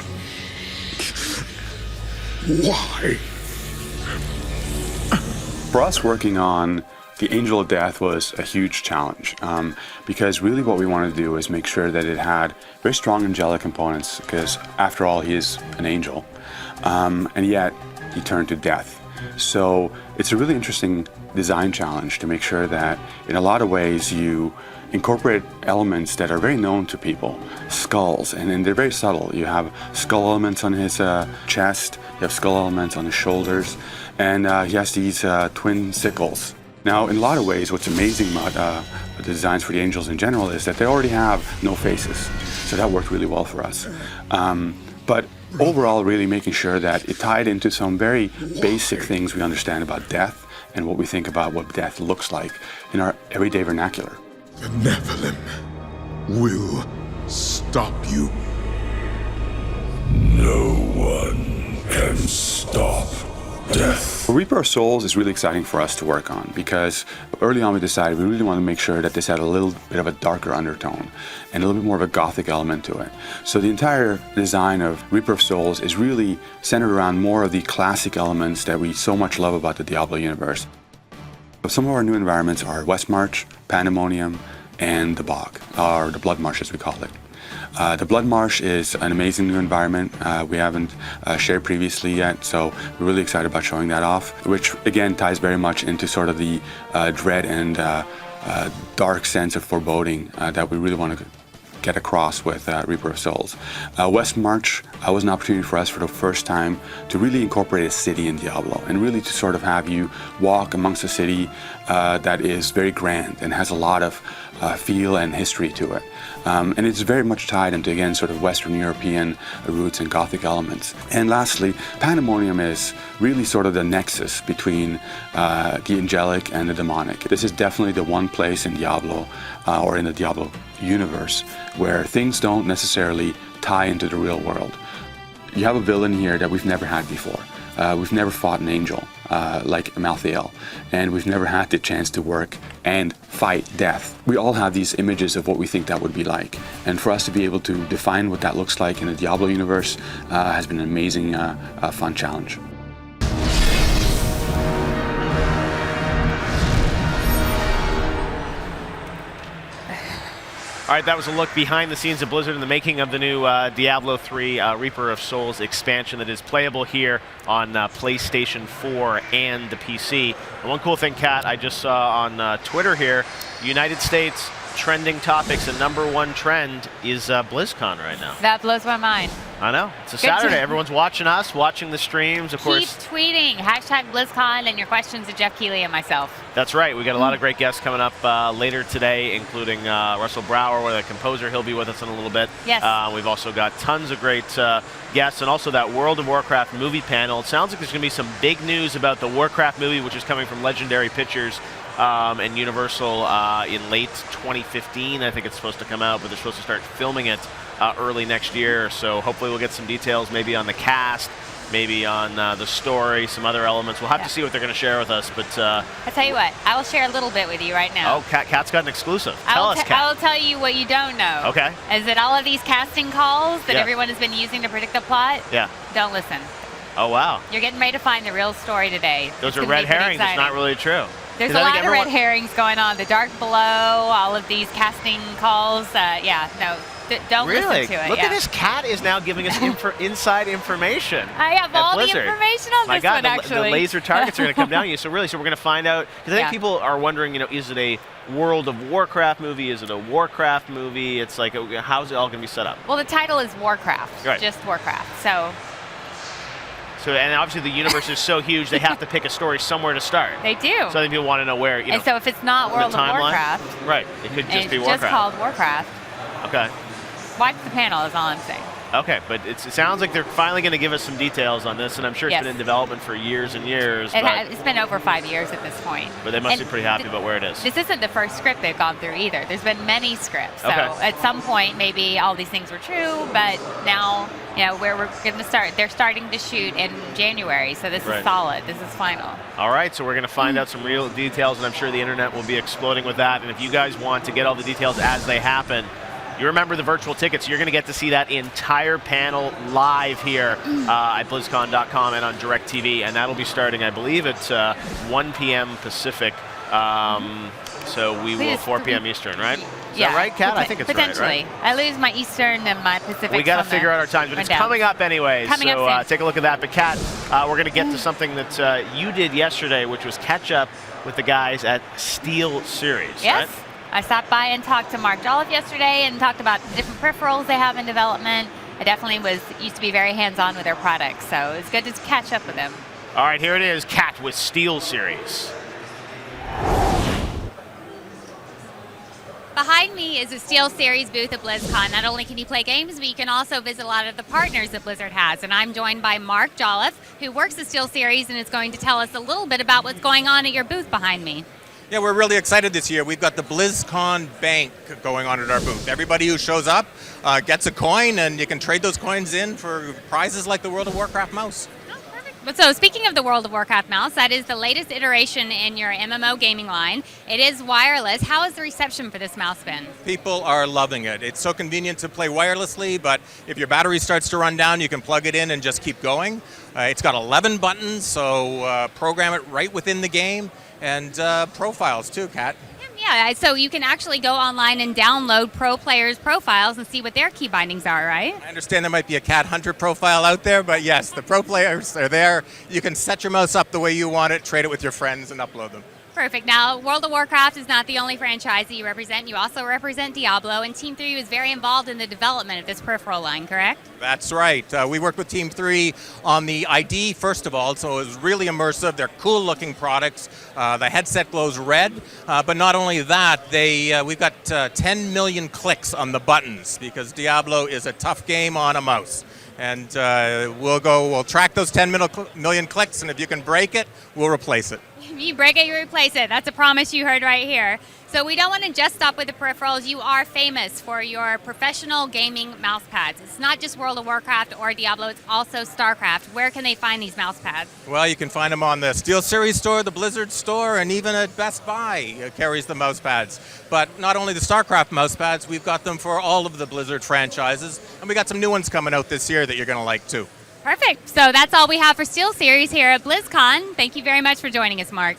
Why? For us, working on the Angel of Death was a huge challenge, because really what we wanted to do is make sure that it had very strong angelic components, because after all, he is an angel, and yet he turned to death. So it's a really interesting design challenge to make sure that in a lot of ways you incorporate elements that are very known to people, skulls, and they're very subtle. You have skull elements on his chest, you have skull elements on his shoulders, and he has these twin sickles. Now, in a lot of ways, what's amazing about the designs for the angels in general is that they already have no faces, so that worked really well for us. But overall, really making sure that it tied into some very basic things we understand about death and what we think about what death looks like in our everyday vernacular. The Nephilim will stop you. No one can stop death. Reaper of Souls is really exciting for us to work on, because early on we decided we really want to make sure that this had a little bit of a darker undertone and a little bit more of a gothic element to it. So the entire design of Reaper of Souls is really centered around more of the classic elements that we so much love about the Diablo universe. Some of our new environments are Westmarch, Pandemonium, and the Bog, or the Blood Marsh as we call it. The Blood Marsh is an amazing new environment we haven't shared previously yet, so we're really excited about showing that off, which again ties very much into sort of the dread and dark sense of foreboding that we really want to get across with Reaper of Souls. Westmarch was an opportunity for us for the first time to really incorporate a city in Diablo, and really to sort of have you walk amongst a city that is very grand and has a lot of feel and history to it. And it's very much tied into, again, sort of Western European roots and Gothic elements. And lastly, Pandemonium is really sort of the nexus between the angelic and the demonic. This is definitely the one place in Diablo, or in the Diablo universe, where things don't necessarily tie into the real world. You have a villain here that we've never had before. We've never fought an angel like Malthael, and we've never had the chance to work and fight death. We all have these images of what we think that would be like, and for us to be able to define what that looks like in the Diablo universe has been an amazing, fun challenge. All right, that was a look behind the scenes of Blizzard in the making of the new Diablo 3 Reaper of Souls expansion that is playable here on PlayStation 4 and the PC. And one cool thing, Kat, I just saw on Twitter here, United States trending topics, the #1 trend is BlizzCon right now. That blows my mind. I know. It's a Saturday. Everyone's watching us, watching the streams, of course. Keep tweeting, #BlizzCon, and your questions to Jeff Keighley and myself. That's right. We got a lot of great guests coming up later today, including Russell Brower, the composer. He'll be with us in a little bit. Yes. We've also got tons of great guests, and also that World of Warcraft movie panel. It sounds like there's going to be some big news about the Warcraft movie, which is coming from Legendary Pictures and Universal in late 2015. I think it's supposed to come out, but they're supposed to start filming it early next year. So hopefully we'll get some details, maybe on the cast, maybe on the story, some other elements. We'll have to see what they're going to share with us. But I'll tell you what, I will share a little bit with you right now. Oh, Kat's got an exclusive. Tell us, Kat. I will tell you what you don't know. Okay. Is that all of these casting calls that Yeah. everyone has been using to predict the plot? Yeah. Don't listen. Oh, wow. You're getting ready to find the real story today. Those It's are gonna red be pretty herrings. It's exciting. not really true. There's 'Cause a I think lot of red everyone- herrings going on. The Dark Below, all of these casting calls. Don't Really? listen to it. Look yeah. at this. Kat is now giving us inside information. I have at all the Blizzard. information on My this God, one, the actually. laser targets are going to come down on you. So we're going to find out, because I think Yeah. people are wondering, is it a World of Warcraft movie? Is it a Warcraft movie? It's like, how's it all going to be set up? Well, the title is Warcraft. Right. Just Warcraft. So And obviously the universe is so huge, they have to pick a story somewhere to start. they do. So I think people want to know where, and so if it's not the World of timeline. Warcraft, Right. It could and just be it's Warcraft. just called Warcraft, Okay. watch the panel is all I'm saying. Okay, but it sounds like they're finally going to give us some details on this, and I'm sure it's Yes. been in development for years and years. It's been over 5 years at this point. But they must And be pretty happy about where it is. This isn't the first script they've gone through either. There's been many scripts. So Okay. at some point, maybe all these things were true, but now, where we're going to start, they're starting to shoot in January. So this Right. is solid. This is final. All right, so we're going to find out some real details, and I'm sure the internet will be exploding with that. And if you guys want to get all the details as they happen, you remember the virtual tickets. You're going to get to see that entire panel live here at BlizzCon.com and on DirecTV, and that'll be starting, I believe, at 1 p.m. Pacific. So we will 4 p.m. Eastern, right? Is that right, Kat? I think it's potentially. right, I lose my Eastern and my Pacific. We got to figure out our times, but it's coming up anyways. Coming so up soon. take a look at that. But Kat, we're going to get to something that you did yesterday, which was catch up with the guys at Steel Series, Yes. right? I stopped by and talked to Mark Jolliffe yesterday and talked about the different peripherals they have in development. I definitely used to be very hands-on with their products, so it's good to catch up with them. All right, here it is, Kat with Steel Series. Behind me is a Steel Series booth at BlizzCon. Not only can you play games, but you can also visit a lot of the partners that Blizzard has. And I'm joined by Mark Jolliffe, who works the Steel Series and is going to tell us a little bit about what's going on at your booth behind me. Yeah, we're really excited this year. We've got the BlizzCon Bank going on at our booth. Everybody who shows up gets a coin, and you can trade those coins in for prizes like the World of Warcraft mouse. But so speaking of the World of Warcraft mouse, that is the latest iteration in your MMO gaming line. It is wireless. How has the reception for this mouse been? People are loving it. It's so convenient to play wirelessly, but if your battery starts to run down, you can plug it in and just keep going. It's got 11 buttons, so program it right within the game, and profiles too, Kat. Yeah, so you can actually go online and download pro players' profiles and see what their key bindings are, right? I understand there might be a Cat Hunter profile out there, but yes, the pro players are there. You can set your mouse up the way you want it, trade it with your friends, and upload them. Perfect. Now, World of Warcraft is not the only franchise that you represent. You also represent Diablo, and Team 3 was very involved in the development of this peripheral line, correct? That's right. We worked with Team 3 on the ID, first of all, so it was really immersive. They're cool-looking products. The headset glows red, but not only that, we've got 10 million clicks on the buttons because Diablo is a tough game on a mouse. And we'll track those 10 million clicks, and if you can break it, we'll replace it. If you break it, you replace it. That's a promise you heard right here. So we don't want to just stop with the peripherals. You are famous for your professional gaming mouse pads. It's not just World of Warcraft or Diablo, it's also StarCraft. Where can they find these mouse pads? Well, you can find them on the Steel Series store, the Blizzard store, and even at Best Buy carries the mouse pads. But not only the StarCraft mouse pads, we've got them for all of the Blizzard franchises, and we got some new ones coming out this year that you're going to like too. Perfect. So that's all we have for Steel Series here at BlizzCon. Thank you very much for joining us, Mark.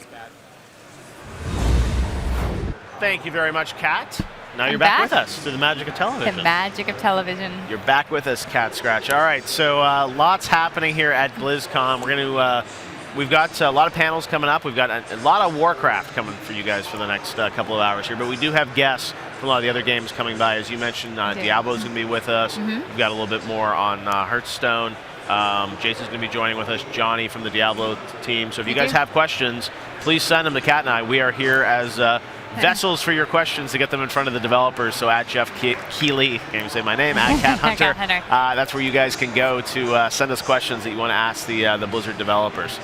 Thank you very much, Kat. Now you're I'm back back. with us through the magic of television. The magic of television. You're back with us, Cat Scratch. All right, so lots happening here at BlizzCon. We're going to, we've got a lot of panels coming up. We've got a lot of Warcraft coming for you guys for the next couple of hours here, but we do have guests from a lot of the other games coming by. As you mentioned, Diablo's going to be with us. We've got a little bit more on Hearthstone. Jason's going to be joining with us, Johnny from the Diablo team. So if you guys have questions, please send them to Kat and I. We are here as vessels for your questions to get them in front of the developers. So at Jeff Keeley, can't even say my name, at Cat Hunter. That's where you guys can go to send us questions that you want to ask the Blizzard developers.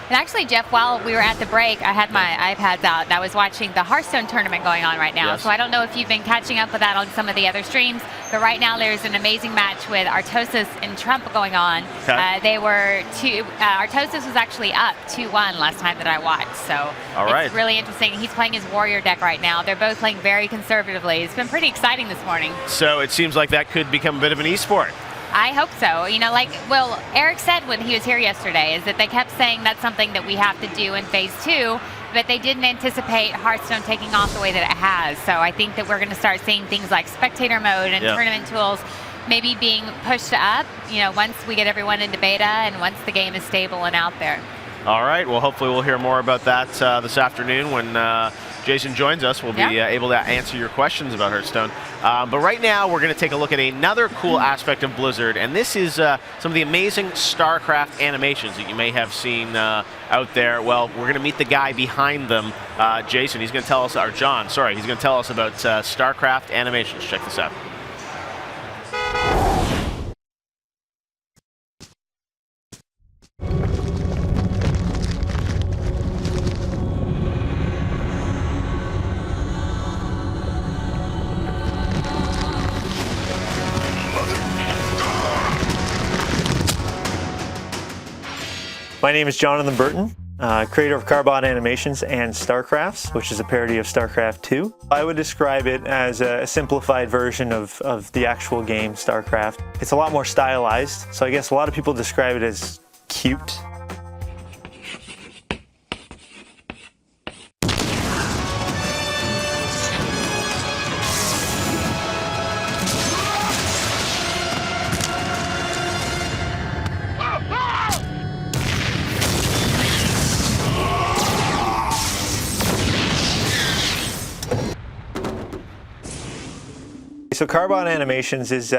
And actually, Jeff, while we were at the break, I had my iPads out and I was watching the Hearthstone tournament going on right now. Yes. So I don't know if you've been catching up with that on some of the other streams, but right now there's an amazing match with Artosis and Trump going on. Okay. They were Artosis was actually up 2-1 last time that I watched. So it's really interesting. He's playing his warrior deck right now. They're both playing very conservatively. It's been pretty exciting this morning. So it seems like that could become a bit of an esport. I hope so. You know, like, well, Eric said when he was here yesterday, is that they kept saying that's something that we have to do in phase 2, but they didn't anticipate Hearthstone taking off the way that it has. So I think that we're going to start seeing things like spectator mode and tournament tools maybe being pushed up, you know, once we get everyone into beta and once the game is stable and out there. All right. Well, hopefully we'll hear more about that this afternoon when Jason joins us. We'll be able to answer your questions about Hearthstone. But right now, we're going to take a look at another cool aspect of Blizzard, and this is some of the amazing StarCraft animations that you may have seen out there. Well, we're going to meet the guy behind them, Jason. He's going to tell us, or John, sorry, he's going to tell us about StarCraft animations. Check this out. My name is Jonathan Burton, creator of Carbon Animations and StarCrafts, which is a parody of StarCraft 2. I would describe it as a simplified version of the actual game, StarCraft. It's a lot more stylized, so I guess a lot of people describe it as cute. So Carbon Animations is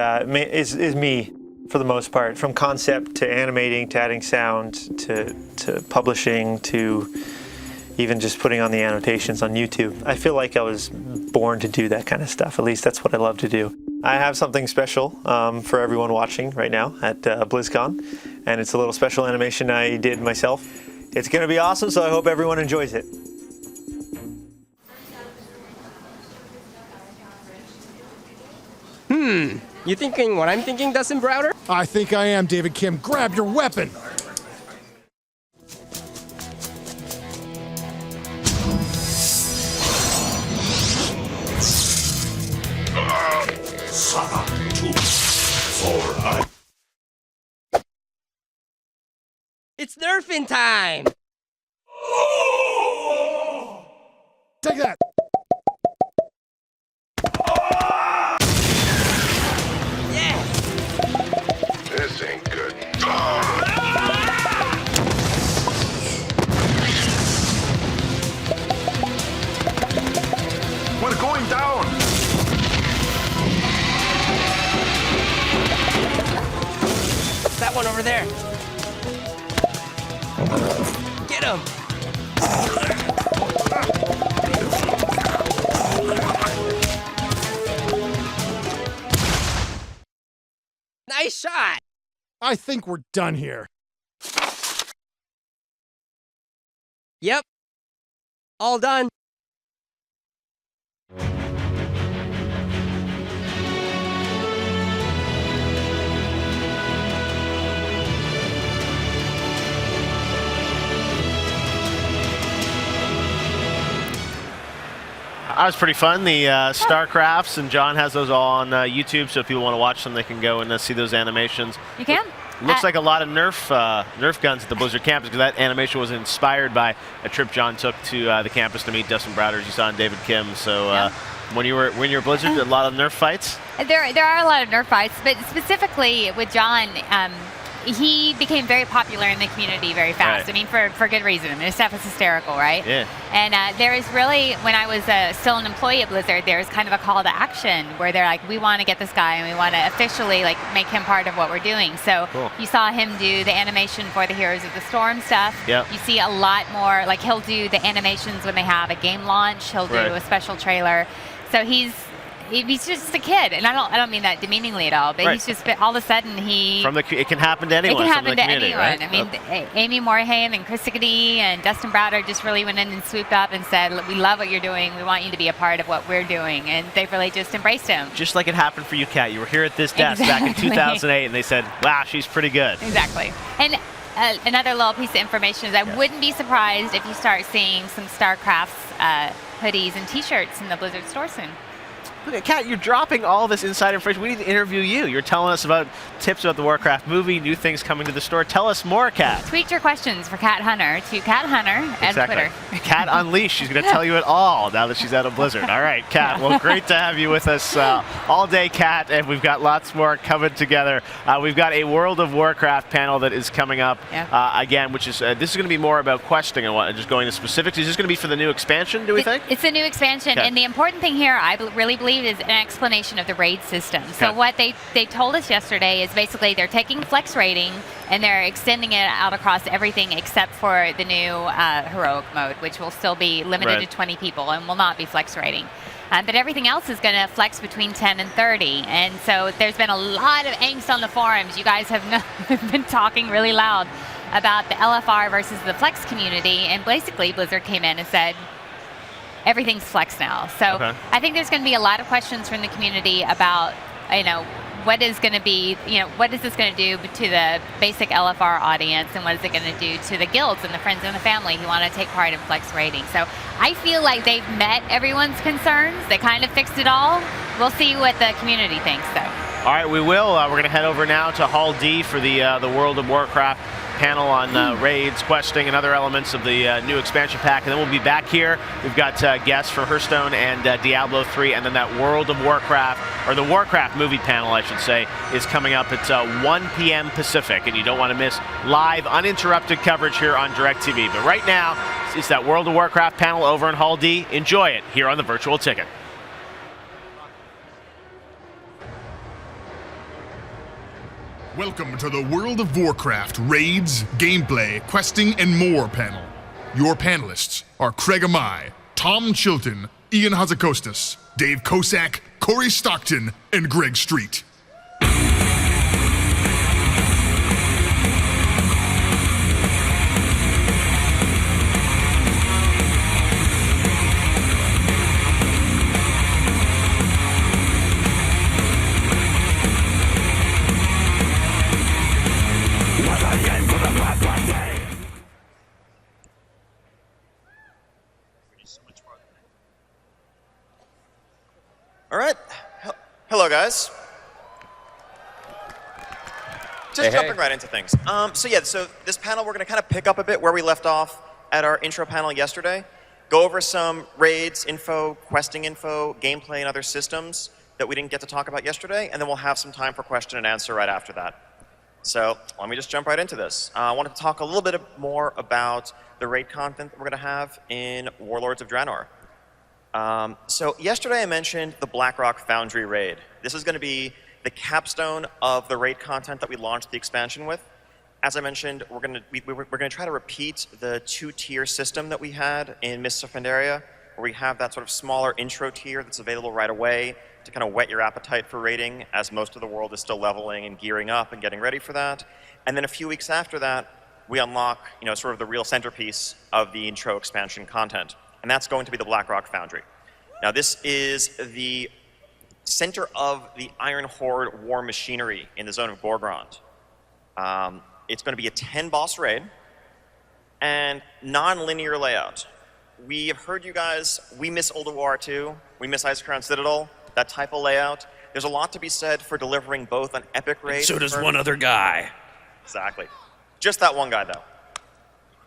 me, for the most part, from concept to animating to adding sound to publishing to even just putting on the annotations on YouTube. I feel like I was born to do that kind of stuff. At least that's what I love to do. I have something special for everyone watching right now at Blizzcon, and it's a little special animation I did myself. It's going to be awesome, so I hope everyone enjoys it. You thinking what I'm thinking, Dustin Browder? I think I am, David Kim. Grab your weapon! It's nerfing time! Take that! This ain't good. We're going down! That one over there. Get him! Nice shot! I think we're done here. Yep. All done. That was pretty fun. The StarCrafts, and John has those all on YouTube, so if people want to watch them, they can go and see those animations. You can. Looks like a lot of Nerf guns at the Blizzard campus, because that animation was inspired by a trip John took to the campus to meet Dustin Browder, as you saw in David Kim. So when you were Blizzard, a lot of Nerf fights? There are a lot of Nerf fights, but specifically with John, he became very popular in the community very fast. Right. I mean, for good reason. This stuff is hysterical, right? Yeah. And there is really, when I was still an employee at Blizzard, there was kind of a call to action where they're like, we want to get this guy and we want to officially make him part of what we're doing. So cool. You saw him do the animation for the Heroes of the Storm stuff. Yep. You see a lot more, like he'll do the animations when they have a game launch. He'll do a special trailer. So he's just a kid, and I don't mean that demeaningly at all, but he's just, all of a sudden it can happen to anyone. It can happen to anyone. Right? I mean, Amy Morhaime and Chris Sickety and Dustin Browder just really went in and swooped up and said, we love what you're doing. We want you to be a part of what we're doing, and they've really just embraced him. Just like it happened for you, Kat. You were here at this desk back in 2008, and they said, wow, she's pretty good. Exactly. And another little piece of information is I wouldn't be surprised if you start seeing some StarCrafts hoodies and T-shirts in the Blizzard store soon. Kat, you're dropping all this inside information. We need to interview you. You're telling us about tips about the Warcraft movie, new things coming to the store. Tell us more, Kat. Tweet your questions for Kat Hunter to Kat Hunter at Twitter. Kat Unleashed. She's going to tell you it all now that she's out of Blizzard. All right, Kat. Well, great to have you with us all day, Kat, and we've got lots more coming together. We've got a World of Warcraft panel that is coming up again, which is this is going to be more about questing and what, just going to specifics. Is this going to be for the new expansion, do we think? It's a new expansion, and the important thing here, I really believe, is an explanation of the raid system. So what they told us yesterday is basically they're taking flex raiding and they're extending it out across everything except for the new heroic mode, which will still be limited to 20 people and will not be flex raiding. But everything else is going to flex between 10 and 30. And so there's been a lot of angst on the forums. You guys have been talking really loud about the LFR versus the flex community, and basically Blizzard came in and said, everything's flex now. So I think there's going to be a lot of questions from the community about, what is going to be, what is this going to do to the basic LFR audience, and what is it going to do to the guilds and the friends and the family who want to take part in Flex raiding? So I feel like they've met everyone's concerns. They kind of fixed it all. We'll see what the community thinks, though. All right, we will. We're going to head over now to Hall D for the World of Warcraft panel on raids, questing, and other elements of the new expansion pack. And then we'll be back here. We've got guests for Hearthstone and Diablo 3, and then that World of Warcraft, or the Warcraft movie panel, I should say, is coming up at 1 p.m. Pacific. And you don't want to miss live, uninterrupted coverage here on DirecTV. But right now, it's that World of Warcraft panel over in Hall D. Enjoy it here on the Virtual Ticket. Welcome to the World of Warcraft raids, gameplay, questing, and more panel. Your panelists are Craig Amai, Tom Chilton, Ian Hazakostas, Dave Kosak, Corey Stockton, and Greg Street. All right. Hello, guys. Just jumping right into things. So this panel, we're going to kind of pick up a bit where we left off at our intro panel yesterday. Go over some raids info, questing info, gameplay, and other systems that we didn't get to talk about yesterday, and then we'll have some time for question and answer right after that. So let me just jump right into this. I wanted to talk a little bit more about the raid content that we're going to have in Warlords of Draenor. So yesterday I mentioned the Blackrock Foundry raid. This is going to be the capstone of the raid content that we launched the expansion with. As I mentioned, we're going to try to repeat the two-tier system that we had in Mists of Pandaria, where we have that sort of smaller intro tier that's available right away to kind of whet your appetite for raiding, as most of the world is still leveling and gearing up and getting ready for that. And then a few weeks after that, we unlock, sort of the real centerpiece of the intro expansion content, and that's going to be the Blackrock Foundry. Now, this is the center of the Iron Horde war machinery in the zone of Gorgrond. It's going to be a 10-boss raid and non-linear layout. We have heard you guys, we miss Ulduar 2, we miss Icecrown Citadel, that type of layout. There's a lot to be said for delivering both an epic raid. And so does one other guy. Exactly. Just that one guy, though.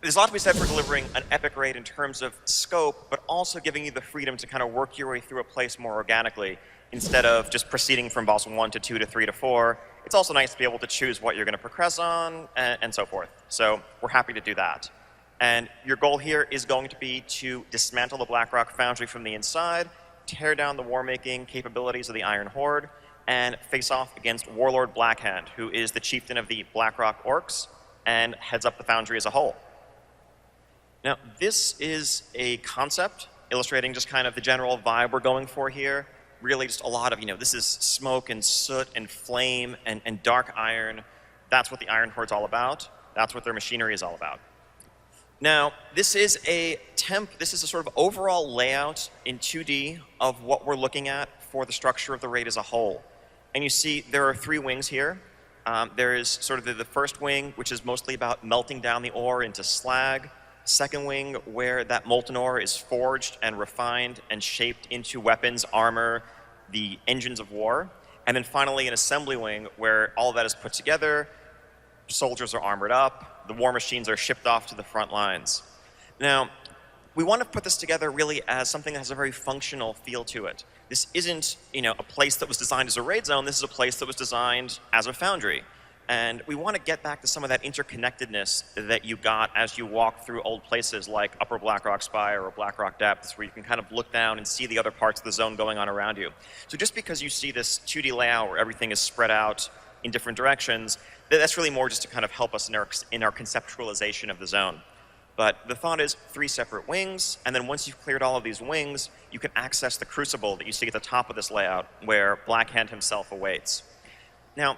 There's a lot to be said for delivering an epic raid in terms of scope, but also giving you the freedom to kind of work your way through a place more organically, instead of just proceeding from boss 1 to 2 to 3 to 4. It's also nice to be able to choose what you're going to progress on, and so forth. So we're happy to do that. And your goal here is going to be to dismantle the Blackrock Foundry from the inside, tear down the war-making capabilities of the Iron Horde, and face off against Warlord Blackhand, who is the chieftain of the Blackrock Orcs and heads up the Foundry as a whole. Now, this is a concept illustrating just kind of the general vibe we're going for here. Really just a lot of, this is smoke and soot and flame and dark iron. That's what the Iron Horde's all about. That's what their machinery is all about. Now, this is a sort of overall layout in 2D of what we're looking at for the structure of the raid as a whole. And you see there are 3 wings here. There is sort of the first wing, which is mostly about melting down the ore into slag. Second wing, where that molten ore is forged and refined and shaped into weapons, armor, the engines of war. And then finally an assembly wing, where all of that is put together, soldiers are armored up, the war machines are shipped off to the front lines. Now, we want to put this together really as something that has a very functional feel to it. This isn't, a place that was designed as a raid zone. This is a place that was designed as a foundry. And we want to get back to some of that interconnectedness that you got as you walk through old places like Upper Blackrock Spire or Blackrock Depths, where you can kind of look down and see the other parts of the zone going on around you. So just because you see this 2D layout where everything is spread out in different directions, that's really more just to kind of help us in our conceptualization of the zone. But the thought is 3 separate wings, and then once you've cleared all of these wings, you can access the crucible that you see at the top of this layout, where Blackhand himself awaits. Now,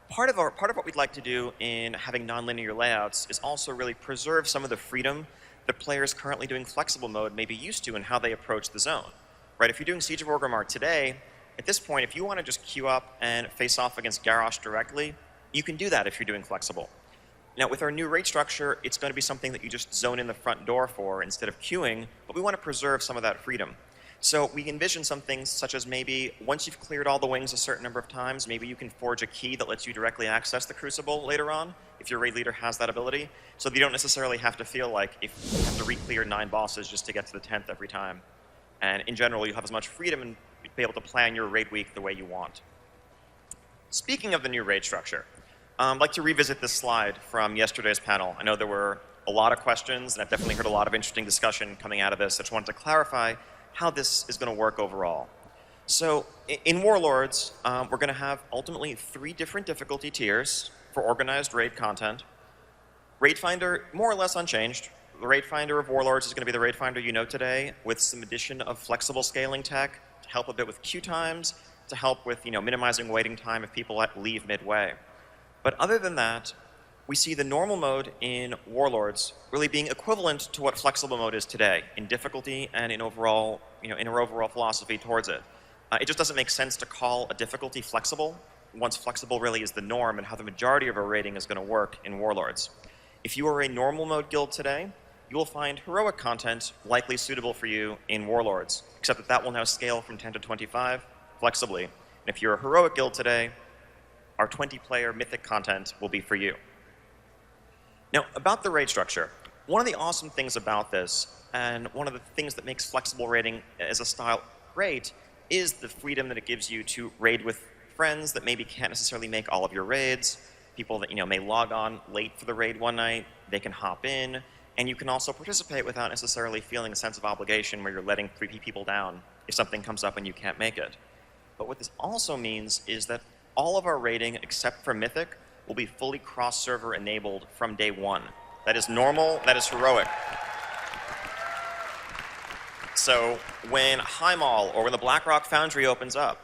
part of what we'd like to do in having nonlinear layouts is also really preserve some of the freedom that players currently doing flexible mode may be used to in how they approach the zone. Right? If you're doing Siege of Orgrimmar today, At this point, if you want to just queue up and face off against Garrosh directly, you can do that if you're doing flexible. Now, with our new raid structure, it's going to be something that you just zone in the front door for instead of queuing, but we want to preserve some of that freedom. So we envision some things such as maybe once you've cleared all the wings a certain number of times, maybe you can forge a key that lets you directly access the Crucible later on, if your raid leader has that ability, so that you don't necessarily have to feel like if you have to re-clear 9 bosses just to get to the 10th every time. And in general, you'll have as much freedom and be able to plan your raid week the way you want. Speaking of the new raid structure, I'd like to revisit this slide from yesterday's panel. I know there were a lot of questions, and I've definitely heard a lot of interesting discussion coming out of this. I just wanted to clarify how this is going to work overall. So in Warlords, we're going to have ultimately 3 different difficulty tiers for organized raid content. Raid Finder, more or less unchanged. The Raid Finder of Warlords is going to be the Raid Finder you know today, with some addition of flexible scaling tech to help a bit with queue times, to help with minimizing waiting time if people leave midway. But other than that, we see the normal mode in Warlords really being equivalent to what flexible mode is today in difficulty and in overall, in our overall philosophy towards it. It just doesn't make sense to call a difficulty flexible once flexible really is the norm and how the majority of our raiding is going to work in Warlords. If you are a normal mode guild today, you will find heroic content likely suitable for you in Warlords, except that will now scale from 10 to 25 flexibly. And if you're a heroic guild today, our 20-player mythic content will be for you. Now, about the raid structure, one of the awesome things about this, and one of the things that makes flexible raiding as a style great, is the freedom that it gives you to raid with friends that maybe can't necessarily make all of your raids, people that may log on late for the raid one night, they can hop in, and you can also participate without necessarily feeling a sense of obligation where you're letting 3 people down if something comes up and you can't make it. But what this also means is that all of our raiding, except for Mythic, will be fully cross-server enabled from day 1. That is normal, that is heroic. So when Highmall or when the Blackrock Foundry opens up,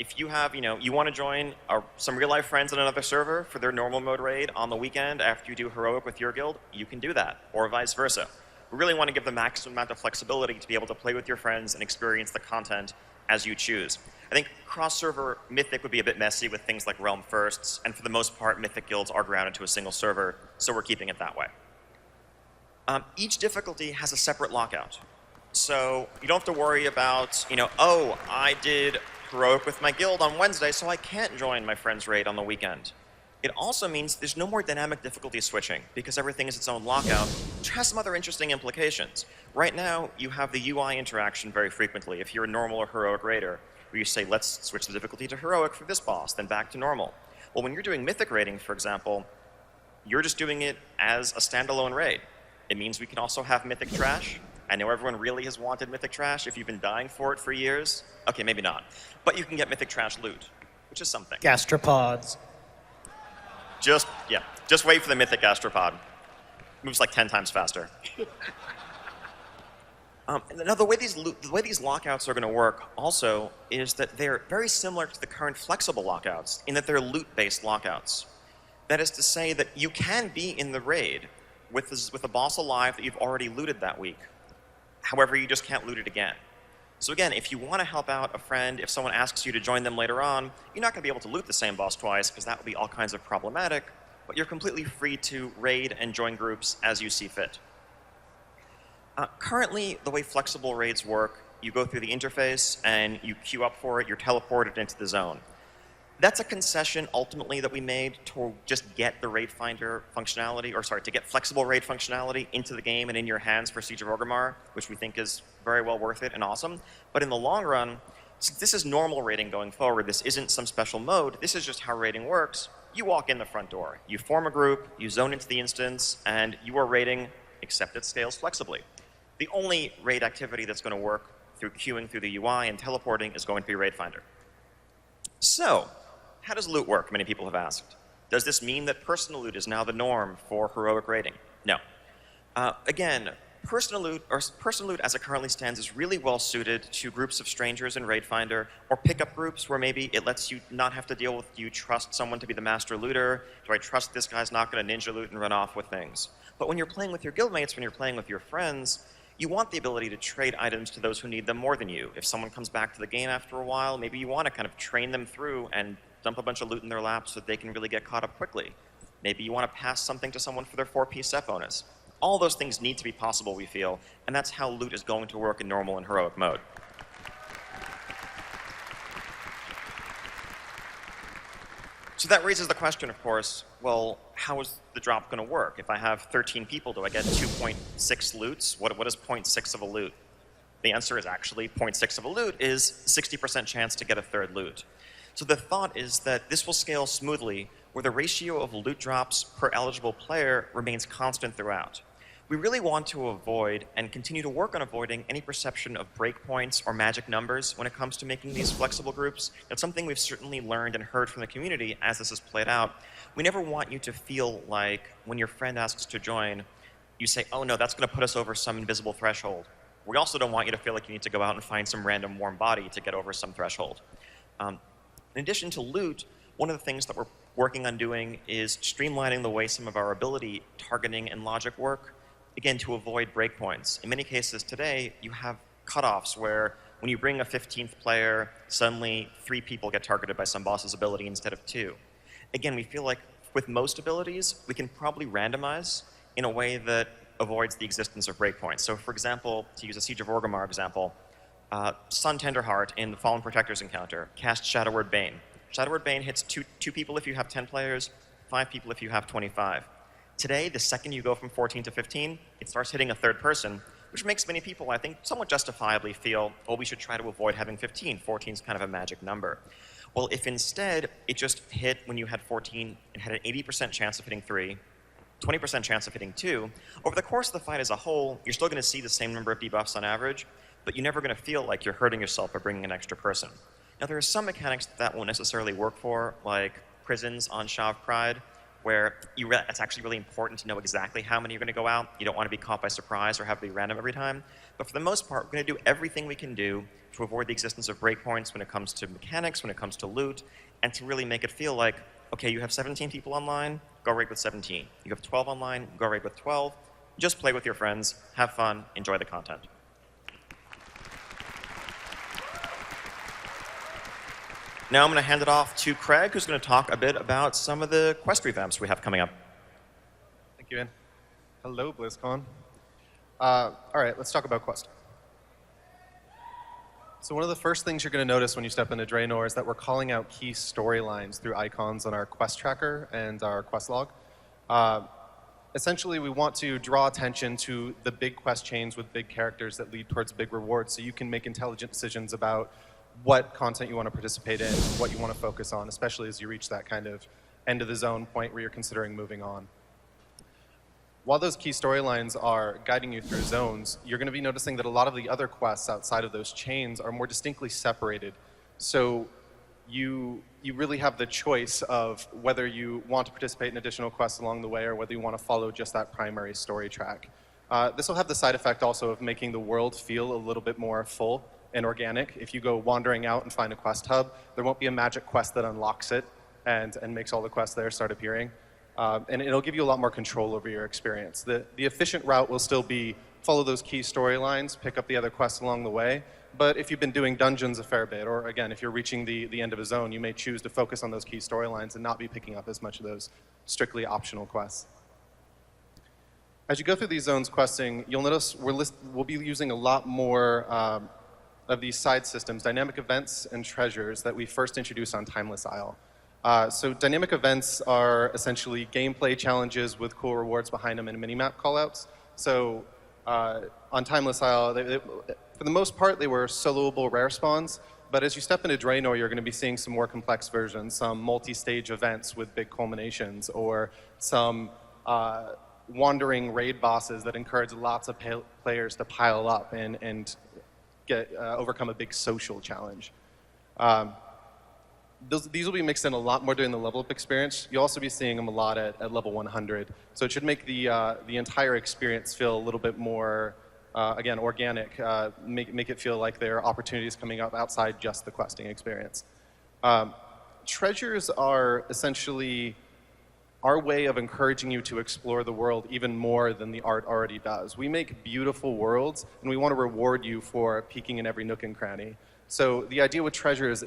if you have, you want to join some real-life friends on another server for their normal mode raid on the weekend after you do heroic with your guild, you can do that, or vice versa. We really want to give the maximum amount of flexibility to be able to play with your friends and experience the content as you choose. I think cross-server Mythic would be a bit messy with things like Realm Firsts, and for the most part, Mythic guilds are grounded to a single server, so we're keeping it that way. Each difficulty has a separate lockout. So you don't have to worry about, oh, I did heroic with my guild on Wednesday, so I can't join my friend's raid on the weekend. It also means there's no more dynamic difficulty switching, because everything is its own lockout, which has some other interesting implications. Right now, you have the UI interaction very frequently. If you're a normal or heroic raider, where you say, let's switch the difficulty to heroic for this boss, then back to normal. Well, when you're doing mythic raiding, for example, you're just doing it as a standalone raid. It means we can also have mythic trash. I know everyone really has wanted mythic trash if you've been dying for it for years. Okay, maybe not. But you can get mythic trash loot, which is something. Gastropods. Just wait for the mythic gastropod. Moves like 10 times faster. Now, the way these lockouts are going to work also is that they're very similar to the current flexible lockouts in that they're loot-based lockouts. That is to say that you can be in the raid with a boss alive that you've already looted that week. However, you just can't loot it again. So again, if you want to help out a friend, if someone asks you to join them later on, you're not going to be able to loot the same boss twice because that would be all kinds of problematic, but you're completely free to raid and join groups as you see fit. Currently, the way flexible raids work, you go through the interface and you queue up for it, you're teleported into the zone. That's a concession ultimately that we made to just get the raid finder functionality, to get flexible raid functionality into the game and in your hands for Siege of Orgrimmar, which we think is very well worth it and awesome. But in the long run, since this is normal raiding going forward, this isn't some special mode, this is just how raiding works. You walk in the front door, you form a group, you zone into the instance, and you are raiding, except it scales flexibly. The only raid activity that's going to work through queuing through the UI and teleporting is going to be Raid Finder. So, how does loot work? Many people have asked. Does this mean that personal loot is now the norm for heroic raiding? No. Again, personal loot as it currently stands is really well suited to groups of strangers in Raid Finder, or pickup groups where maybe it lets you not have to deal with, do you trust someone to be the master looter? Do I trust this guy's not going to ninja loot and run off with things? But when you're playing with your guildmates, when you're playing with your friends, You want the ability to trade items to those who need them more than you. If someone comes back to the game after a while, maybe you want to kind of train them through and dump a bunch of loot in their lap so that they can really get caught up quickly. Maybe you want to pass something to someone for their 4-piece set bonus. All those things need to be possible, we feel, and that's how loot is going to work in normal and heroic mode. So that raises the question, of course, well, how is the drop going to work? If I have 13 people, do I get 2.6 loots? What is 0.6 of a loot? The answer is actually 0.6 of a loot is 60% chance to get a third loot. So the thought is that this will scale smoothly where the ratio of loot drops per eligible player remains constant throughout. We really want to avoid and continue to work on avoiding any perception of breakpoints or magic numbers when it comes to making these flexible groups. That's something we've certainly learned and heard from the community as this has played out. We never want you to feel like when your friend asks to join, you say, oh no, that's going to put us over some invisible threshold. We also don't want you to feel like you need to go out and find some random warm body to get over some threshold. In addition to loot, one of the things that we're working on doing is streamlining the way some of our ability targeting and logic work, again, to avoid breakpoints. In many cases today, you have cutoffs where when you bring a 15th player, suddenly 3 people get targeted by some boss's ability instead of 2. Again, we feel like with most abilities, we can probably randomize in a way that avoids the existence of breakpoints. So for example, to use a Siege of Orgrimmar example, Sun Tenderheart in the Fallen Protectors encounter casts Shadowward Bane. Shadowward Bane hits two people if you have 10 players, 5 people if you have 25. Today, the second you go from 14 to 15, it starts hitting a third person, which makes many people, I think, somewhat justifiably feel, well, we should try to avoid having 15. 14 is kind of a magic number. Well, if instead it just hit when you had 14 and had an 80% chance of hitting 3, 20% chance of hitting 2, over the course of the fight as a whole, you're still going to see the same number of debuffs on average, but you're never going to feel like you're hurting yourself by bringing an extra person. Now, there are some mechanics that won't necessarily work for, like prisons on Shav Pride, where it's actually really important to know exactly how many you're going to go out. You don't want to be caught by surprise or have to be random every time. But for the most part, we're going to do everything we can do to avoid the existence of breakpoints when it comes to mechanics, when it comes to loot, and to really make it feel like, okay, you have 17 people online, go raid with 17. You have 12 online, go raid with 12. Just play with your friends, have fun, enjoy the content. Now I'm going to hand it off to Craig, who's going to talk a bit about some of the quest revamps we have coming up. Thank you, Ian. Hello, BlizzCon. All right, let's talk about quest. So one of the first things you're going to notice when you step into Draenor is that we're calling out key storylines through icons on our quest tracker and our quest log. Essentially, we want to draw attention to the big quest chains with big characters that lead towards big rewards, so you can make intelligent decisions about what content you want to participate in, what you want to focus on, especially as you reach that kind of end of the zone point where you're considering moving on. While those key storylines are guiding you through zones, you're going to be noticing that a lot of the other quests outside of those chains are more distinctly separated. So you really have the choice of whether you want to participate in additional quests along the way or whether you want to follow just that primary story track. This will have the side effect also of making the world feel a little bit more full and organic. If you go wandering out and find a quest hub, there won't be a magic quest that unlocks it and makes all the quests there start appearing. And it'll give you a lot more control over your experience. The efficient route will still be follow those key storylines, pick up the other quests along the way. But if you've been doing dungeons a fair bit, or again, if you're reaching the end of a zone, you may choose to focus on those key storylines and not be picking up as much of those strictly optional quests. As you go through these zones questing, you'll notice we'll be using a lot more of these side systems, dynamic events and treasures that we first introduced on Timeless Isle. So dynamic events are essentially gameplay challenges with cool rewards behind them and minimap callouts. So on Timeless Isle, for the most part, they were soloable rare spawns. But as you step into Draenor, you're going to be seeing some more complex versions, some multi-stage events with big culminations, or some wandering raid bosses that encourage lots of players to pile up and overcome a big social challenge. These will be mixed in a lot more during the level up experience. You'll also be seeing them a lot at level 100. So it should make the entire experience feel a little bit more, again, organic. Make it feel like there are opportunities coming up outside just the questing experience. Treasures are essentially our way of encouraging you to explore the world even more than the art already does. We make beautiful worlds, and we want to reward you for peeking in every nook and cranny. So the idea with treasure is